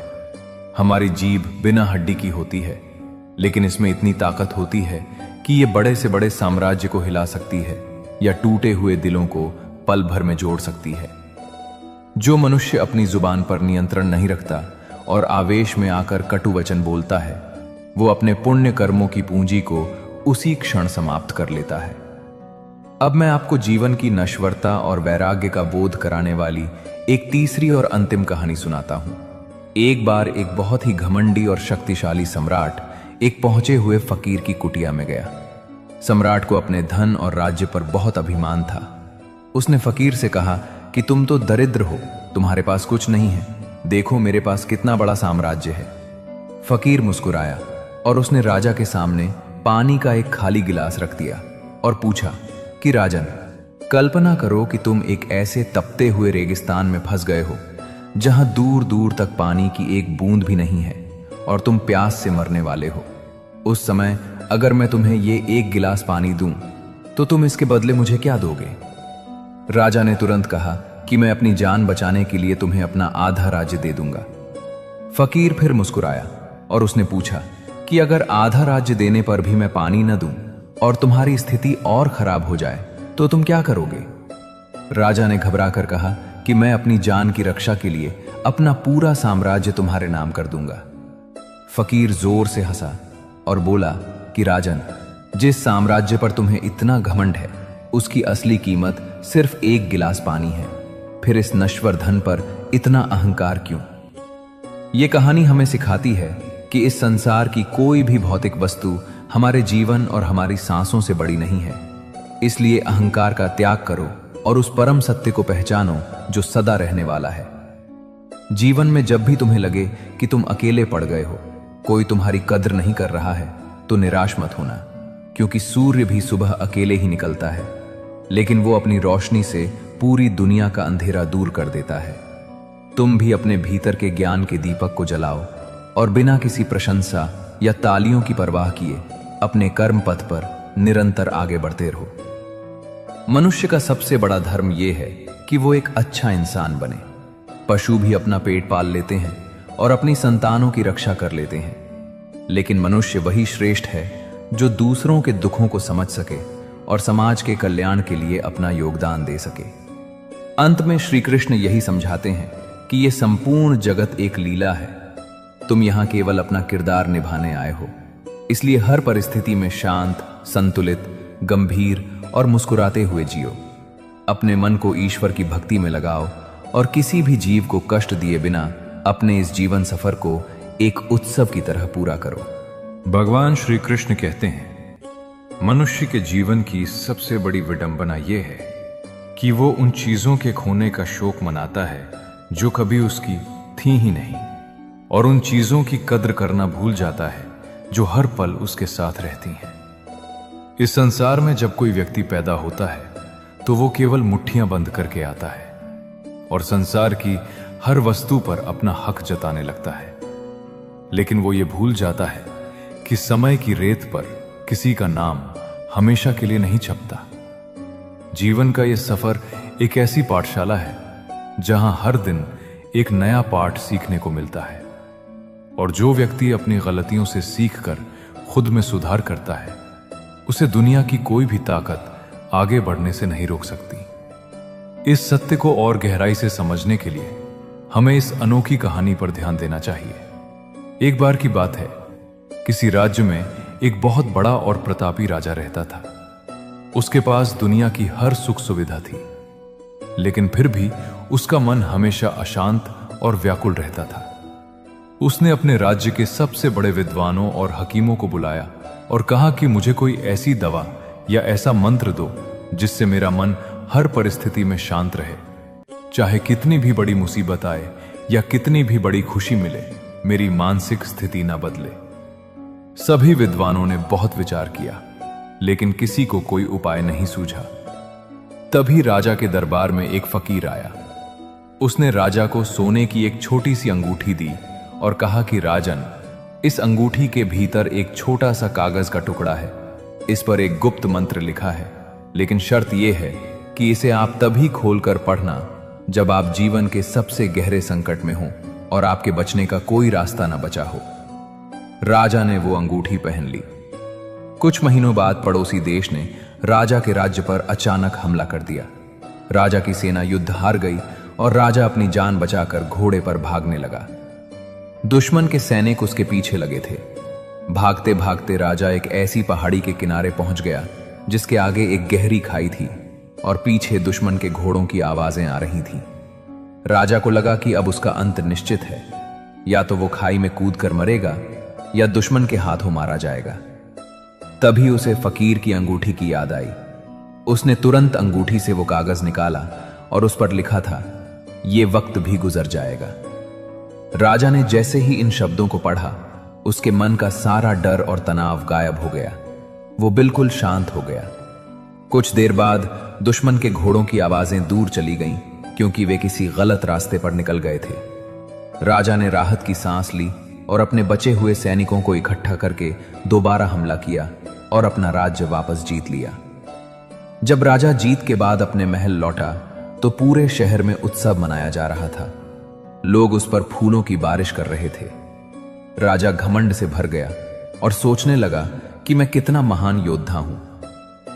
हमारी जीभ बिना हड्डी की होती है, लेकिन इसमें इतनी ताकत होती है कि ये बड़े से बड़े साम्राज्य को हिला सकती है या टूटे हुए दिलों को पल भर में जोड़ सकती है। जो मनुष्य अपनी जुबान पर नियंत्रण नहीं रखता और आवेश में आकर कटु वचन बोलता है, वो अपने पुण्य कर्मों की पूंजी को उसी क्षण समाप्त कर लेता है। अब मैं आपको जीवन की नश्वरता और वैराग्य का बोध कराने वाली एक तीसरी और अंतिम कहानी सुनाता हूं। एक बार एक बहुत ही घमंडी और शक्तिशाली सम्राट एक पहुंचे हुए फकीर की कुटिया में गया। सम्राट को अपने धन और राज्य पर बहुत अभिमान था। उसने फकीर से कहा कि तुम तो दरिद्र हो, तुम्हारे पास कुछ नहीं है, देखो मेरे पास कितना बड़ा साम्राज्य है। फकीर मुस्कुराया और उसने राजा के सामने पानी का एक खाली गिलास रख दिया और पूछा कि राजन, कल्पना करो कि तुम एक ऐसे तपते हुए रेगिस्तान में फंस गए हो जहां दूर दूर तक पानी की एक बूंद भी नहीं है और तुम प्यास से मरने वाले हो। उस समय अगर मैं तुम्हें ये एक गिलास पानी दूं तो तुम इसके बदले मुझे क्या दोगे? राजा ने तुरंत कहा कि मैं अपनी जान बचाने के लिए तुम्हें अपना आधा राज्य दे दूंगा। फकीर फिर मुस्कुराया और उसने पूछा कि अगर आधा राज्य देने पर भी मैं पानी न दूं और तुम्हारी स्थिति और खराब हो जाए तो तुम क्या करोगे? राजा ने घबराकर कहा कि मैं अपनी जान की रक्षा के लिए अपना पूरा साम्राज्य तुम्हारे नाम कर दूंगा। फकीर जोर से हंसा और बोला कि राजन, जिस साम्राज्य पर तुम्हें इतना घमंड है उसकी असली कीमत सिर्फ एक गिलास पानी है, फिर इस नश्वर धन पर इतना अहंकार क्यों? यह कहानी हमें सिखाती है कि इस संसार की कोई भी भौतिक वस्तु हमारे जीवन और हमारी सांसों से बड़ी नहीं है। इसलिए अहंकार का त्याग करो और उस परम सत्य को पहचानो जो सदा रहने वाला है। जीवन में जब भी तुम्हें लगे कि तुम अकेले पड़ गए हो, कोई तुम्हारी कद्र नहीं कर रहा है, तो निराश मत होना, क्योंकि सूर्य भी सुबह अकेले ही निकलता है, लेकिन वो अपनी रोशनी से पूरी दुनिया का अंधेरा दूर कर देता है। तुम भी अपने भीतर के ज्ञान के दीपक को जलाओ और बिना किसी प्रशंसा या तालियों की परवाह किए अपने कर्म पथ पर निरंतर आगे बढ़ते रहो। मनुष्य का सबसे बड़ा धर्म यह है कि वो एक अच्छा इंसान बने। पशु भी अपना पेट पाल लेते हैं और अपनी संतानों की रक्षा कर लेते हैं, लेकिन मनुष्य वही श्रेष्ठ है जो दूसरों के दुखों को समझ सके और समाज के कल्याण के लिए अपना योगदान दे सके। अंत में श्री कृष्ण यही समझाते हैं कि यह संपूर्ण जगत एक लीला है। तुम यहां केवल अपना किरदार निभाने आए हो, इसलिए हर परिस्थिति में शांत, संतुलित, गंभीर और मुस्कुराते हुए जियो। अपने मन को ईश्वर की भक्ति में लगाओ और किसी भी जीव को कष्ट दिए बिना अपने इस जीवन सफर को एक उत्सव की तरह पूरा करो। भगवान श्री कृष्ण कहते हैं, मनुष्य के जीवन की सबसे बड़ी विडंबना यह है कि वो उन चीजों के खोने का शोक मनाता है जो कभी उसकी थी ही नहीं, और उन चीजों की कद्र करना भूल जाता है जो हर पल उसके साथ रहती हैं। इस संसार में जब कोई व्यक्ति पैदा होता है तो वो केवल मुट्ठियां बंद करके आता है और संसार की हर वस्तु पर अपना हक जताने लगता है, लेकिन वो ये भूल जाता है कि समय की रेत पर किसी का नाम हमेशा के लिए नहीं छपता। जीवन का यह सफर एक ऐसी पाठशाला है जहां हर दिन एक नया पाठ सीखने को मिलता है, और जो व्यक्ति अपनी गलतियों से सीखकर खुद में सुधार करता है उसे दुनिया की कोई भी ताकत आगे बढ़ने से नहीं रोक सकती। इस सत्य को और गहराई से समझने के लिए हमें इस अनोखी कहानी पर ध्यान देना चाहिए। एक बार की बात है, किसी राज्य में एक बहुत बड़ा और प्रतापी राजा रहता था। उसके पास दुनिया की हर सुख सुविधा थी, लेकिन फिर भी उसका मन हमेशा अशांत और व्याकुल रहता था। उसने अपने राज्य के सबसे बड़े विद्वानों और हकीमों को बुलाया और कहा कि मुझे कोई ऐसी दवा या ऐसा मंत्र दो जिससे मेरा मन हर परिस्थिति में शांत रहे, चाहे कितनी भी बड़ी मुसीबत आए या कितनी भी बड़ी खुशी मिले, मेरी मानसिक स्थिति ना बदले। सभी विद्वानों ने बहुत विचार किया, लेकिन किसी को कोई उपाय नहीं सूझा। तभी राजा के दरबार में एक फकीर आया। उसने राजा को सोने की एक छोटी सी अंगूठी दी और कहा कि राजन, इस अंगूठी के भीतर एक छोटा सा कागज का टुकड़ा है। इस पर एक गुप्त मंत्र लिखा है, लेकिन शर्त यह है कि इसे आप तभी खोलकर पढ़ना जब आप जीवन के सबसे गहरे संकट में हो और आपके बचने का कोई रास्ता न बचा हो। राजा ने वो अंगूठी पहन ली। कुछ महीनों बाद पड़ोसी देश ने राजा के राज्य पर अचानक हमला कर दिया। राजा की सेना युद्ध हार गई और राजा अपनी जान बचाकर घोड़े पर भागने लगा। दुश्मन के सैनिक उसके पीछे लगे थे। भागते भागते राजा एक ऐसी पहाड़ी के किनारे पहुंच गया जिसके आगे एक गहरी खाई थी और पीछे दुश्मन के घोड़ों की आवाजें आ रही थीं। राजा को लगा कि अब उसका अंत निश्चित है, या तो वो खाई में कूदकर मरेगा या दुश्मन के हाथों मारा जाएगा। तभी उसे फकीर की अंगूठी की याद आई। उसने तुरंत अंगूठी से वो कागज निकाला और उस पर लिखा था, ये वक्त भी गुजर जाएगा। राजा ने जैसे ही इन शब्दों को पढ़ा, उसके मन का सारा डर और तनाव गायब हो गया। वो बिल्कुल शांत हो गया। कुछ देर बाद दुश्मन के घोड़ों की आवाजें दूर चली गईं, क्योंकि वे किसी गलत रास्ते पर निकल गए थे। राजा ने राहत की सांस ली और अपने बचे हुए सैनिकों को इकट्ठा करके दोबारा हमला किया और अपना राज्य वापस जीत लिया। जब राजा जीत के बाद अपने महल लौटा तो पूरे शहर में उत्सव मनाया जा रहा था। लोग उस पर फूलों की बारिश कर रहे थे। राजा घमंड से भर गया और सोचने लगा कि मैं कितना महान योद्धा हूं।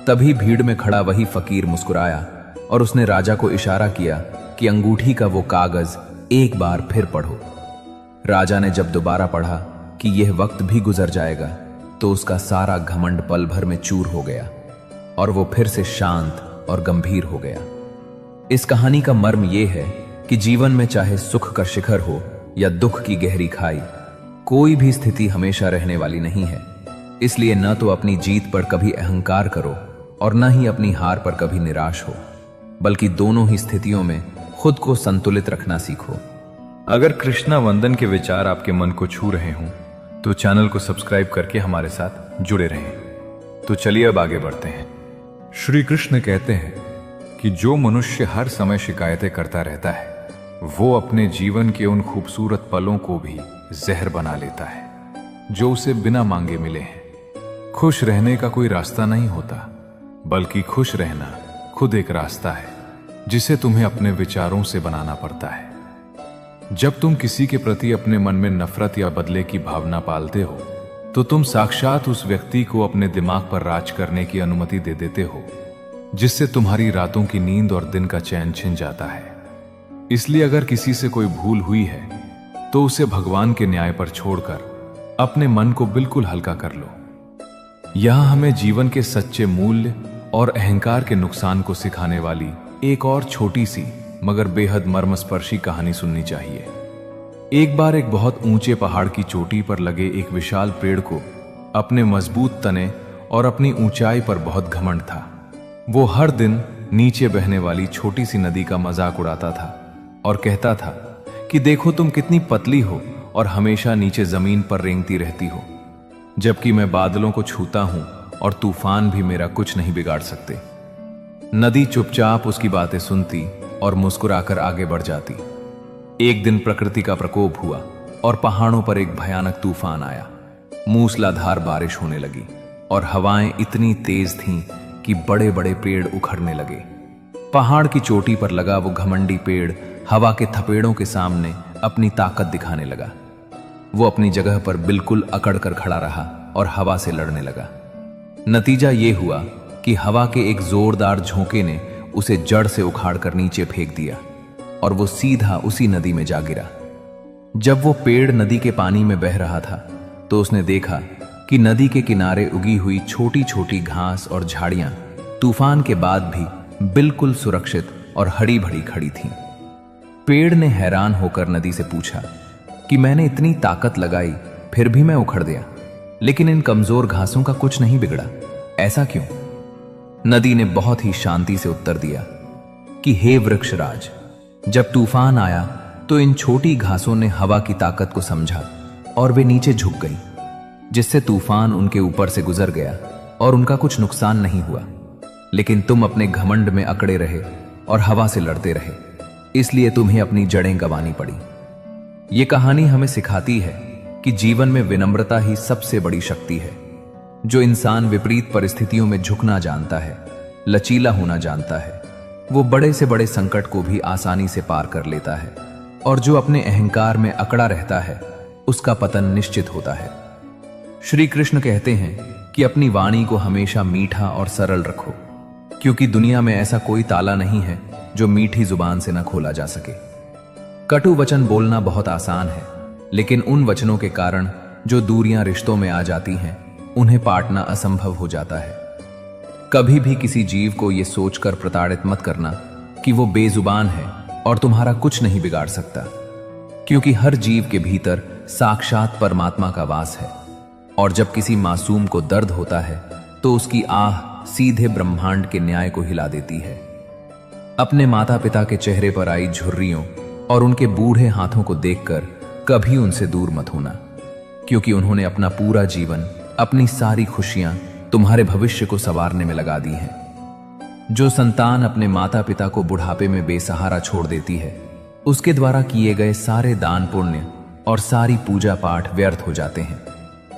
तभी भीड़ में खड़ा वही फकीर मुस्कुराया और उसने राजा को इशारा किया कि अंगूठी का वो कागज एक बार फिर पढ़ो। राजा ने जब दोबारा पढ़ा कि यह वक्त भी गुजर जाएगा तो उसका सारा घमंड पल भर में चूर हो गया और वो फिर से शांत और गंभीर हो गया। इस कहानी का मर्म यह है कि जीवन में चाहे सुख का शिखर हो या दुख की गहरी खाई, कोई भी स्थिति हमेशा रहने वाली नहीं है। इसलिए न तो अपनी जीत पर कभी अहंकार करो और न ही अपनी हार पर कभी निराश हो, बल्कि दोनों ही स्थितियों में खुद को संतुलित रखना सीखो। अगर कृष्णा वंदन के विचार आपके मन को छू रहे हों तो चैनल को सब्सक्राइब करके हमारे साथ जुड़े रहें। तो चलिए अब आगे बढ़ते हैं। श्री कृष्ण कहते हैं कि जो मनुष्य हर समय शिकायतें करता रहता है वो अपने जीवन के उन खूबसूरत पलों को भी जहर बना लेता है जो उसे बिना मांगे मिले हैं। खुश रहने का कोई रास्ता नहीं होता, बल्कि खुश रहना खुद एक रास्ता है जिसे तुम्हें अपने विचारों से बनाना पड़ता है। जब तुम किसी के प्रति अपने मन में नफरत या बदले की भावना पालते हो तो तुम साक्षात उस व्यक्ति को अपने दिमाग पर राज करने की अनुमति दे देते हो, जिससे तुम्हारी रातों की नींद और दिन का चैन छिन जाता है। इसलिए अगर किसी से कोई भूल हुई है तो उसे भगवान के न्याय पर छोड़कर अपने मन को बिल्कुल हल्का कर लो। यहां हमें जीवन के सच्चे मूल्य और अहंकार के नुकसान को सिखाने वाली एक और छोटी सी मगर बेहद मर्मस्पर्शी कहानी सुननी चाहिए। एक बार एक बहुत ऊंचे पहाड़ की चोटी पर लगे एक विशाल पेड़ को अपने मजबूत तने और अपनी ऊंचाई पर बहुत घमंड था। वो हर दिन नीचे बहने वाली छोटी सी नदी का मजाक उड़ाता था और कहता था कि देखो तुम कितनी पतली हो और हमेशा नीचे जमीन पर रेंगती रहती हो, जबकि मैं बादलों को छूता हूं और तूफान भी मेरा कुछ नहीं बिगाड़ सकते। नदी चुपचाप उसकी बातें सुनती और मुस्कुराकर आगे बढ़ जाती। एक दिन प्रकृति का प्रकोप हुआ और पहाड़ों पर एक भयानक तूफान आया। मूसलाधार बारिश होने लगी और हवाएं इतनी तेज थीं कि बड़े बड़े पेड़ उखड़ने लगे। पहाड़ की चोटी पर लगा वो घमंडी पेड़ हवा के थपेड़ों के सामने अपनी ताकत दिखाने लगा। वो अपनी जगह पर बिल्कुल अकड़ कर खड़ा रहा और हवा से लड़ने लगा। नतीजा ये हुआ कि हवा के एक जोरदार झोंके ने उसे जड़ से उखाड़कर नीचे फेंक दिया और वो सीधा उसी नदी में जा गिरा। जब वो पेड़ नदी के पानी में बह रहा था तो उसने देखा कि नदी के किनारे उगी हुई छोटी छोटी घास और झाड़ियां तूफान के बाद भी बिल्कुल सुरक्षित और हरी भरी खड़ी थीं। पेड़ ने हैरान होकर नदी से पूछा कि मैंने इतनी ताकत लगाई फिर भी मैं उखड़ गया, लेकिन इन कमजोर घासों का कुछ नहीं बिगड़ा, ऐसा क्यों? नदी ने बहुत ही शांति से उत्तर दिया कि हे वृक्षराज, जब तूफान आया तो इन छोटी घासों ने हवा की ताकत को समझा और वे नीचे झुक गई, जिससे तूफान उनके ऊपर से गुजर गया और उनका कुछ नुकसान नहीं हुआ। लेकिन तुम अपने घमंड में अकड़े रहे और हवा से लड़ते रहे, इसलिए तुम्हें अपनी जड़ें गंवानी पड़ी। ये कहानी हमें सिखाती है कि जीवन में विनम्रता ही सबसे बड़ी शक्ति है। जो इंसान विपरीत परिस्थितियों में झुकना जानता है, लचीला होना जानता है, वो बड़े से बड़े संकट को भी आसानी से पार कर लेता है, और जो अपने अहंकार में अकड़ा रहता है उसका पतन निश्चित होता है। श्री कृष्ण कहते हैं कि अपनी वाणी को हमेशा मीठा और सरल रखो, क्योंकि दुनिया में ऐसा कोई ताला नहीं है जो मीठी जुबान से न खोला जा सके। कटु वचन बोलना बहुत आसान है, लेकिन उन वचनों के कारण जो दूरियां रिश्तों में आ जाती हैं उन्हें पाटना असंभव हो जाता है। कभी भी किसी जीव को यह सोचकर प्रताड़ित मत करना कि वो बेजुबान है और तुम्हारा कुछ नहीं बिगाड़ सकता, क्योंकि हर जीव के भीतर साक्षात परमात्मा का वास है, और जब किसी मासूम को दर्द होता है तो उसकी आह सीधे ब्रह्मांड के न्याय को हिला देती है। अपने माता पिता के चेहरे पर आई झुर्रियों और उनके बूढ़े हाथों को देखकर कभी उनसे दूर मत होना, क्योंकि उन्होंने अपना पूरा जीवन, अपनी सारी खुशियां तुम्हारे भविष्य को संवारने में लगा दी हैं। जो संतान अपने माता पिता को बुढ़ापे में बेसहारा छोड़ देती है, उसके द्वारा किए गए सारे दान पुण्य और सारी पूजा पाठ व्यर्थ हो जाते हैं,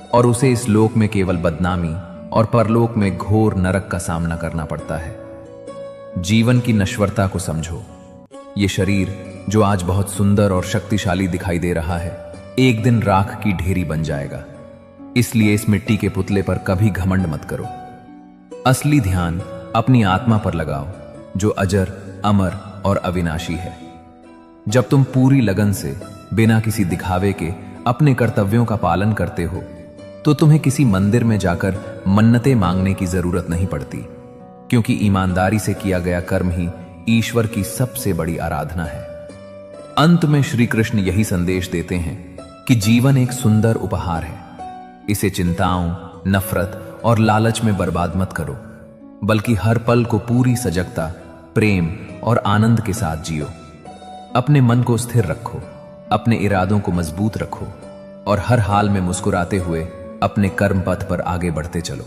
और उसे इस लोक में केवल बदनामी और परलोक में घोर नरक का सामना करना पड़ता है। जीवन की नश्वरता को समझो। ये शरीर जो आज बहुत सुंदर और शक्तिशाली दिखाई दे रहा है, एक दिन राख की ढेरी बन जाएगा। इसलिए इस मिट्टी के पुतले पर कभी घमंड मत करो। असली ध्यान अपनी आत्मा पर लगाओ, जो अजर, अमर और अविनाशी है। जब तुम पूरी लगन से बिना किसी दिखावे के अपने कर्तव्यों का पालन करते हो तो तुम्हें किसी मंदिर में जाकर मन्नतें मांगने की जरूरत नहीं पड़ती, क्योंकि ईमानदारी से किया गया कर्म ही ईश्वर की सबसे बड़ी आराधना है। अंत में श्री कृष्ण यही संदेश देते हैं कि जीवन एक सुंदर उपहार है। इसे चिंताओं, नफरत और लालच में बर्बाद मत करो, बल्कि हर पल को पूरी सजगता, प्रेम और आनंद के साथ जियो। अपने मन को स्थिर रखो, अपने इरादों को मजबूत रखो और हर हाल में मुस्कुराते हुए अपने कर्म पथ पर आगे बढ़ते चलो।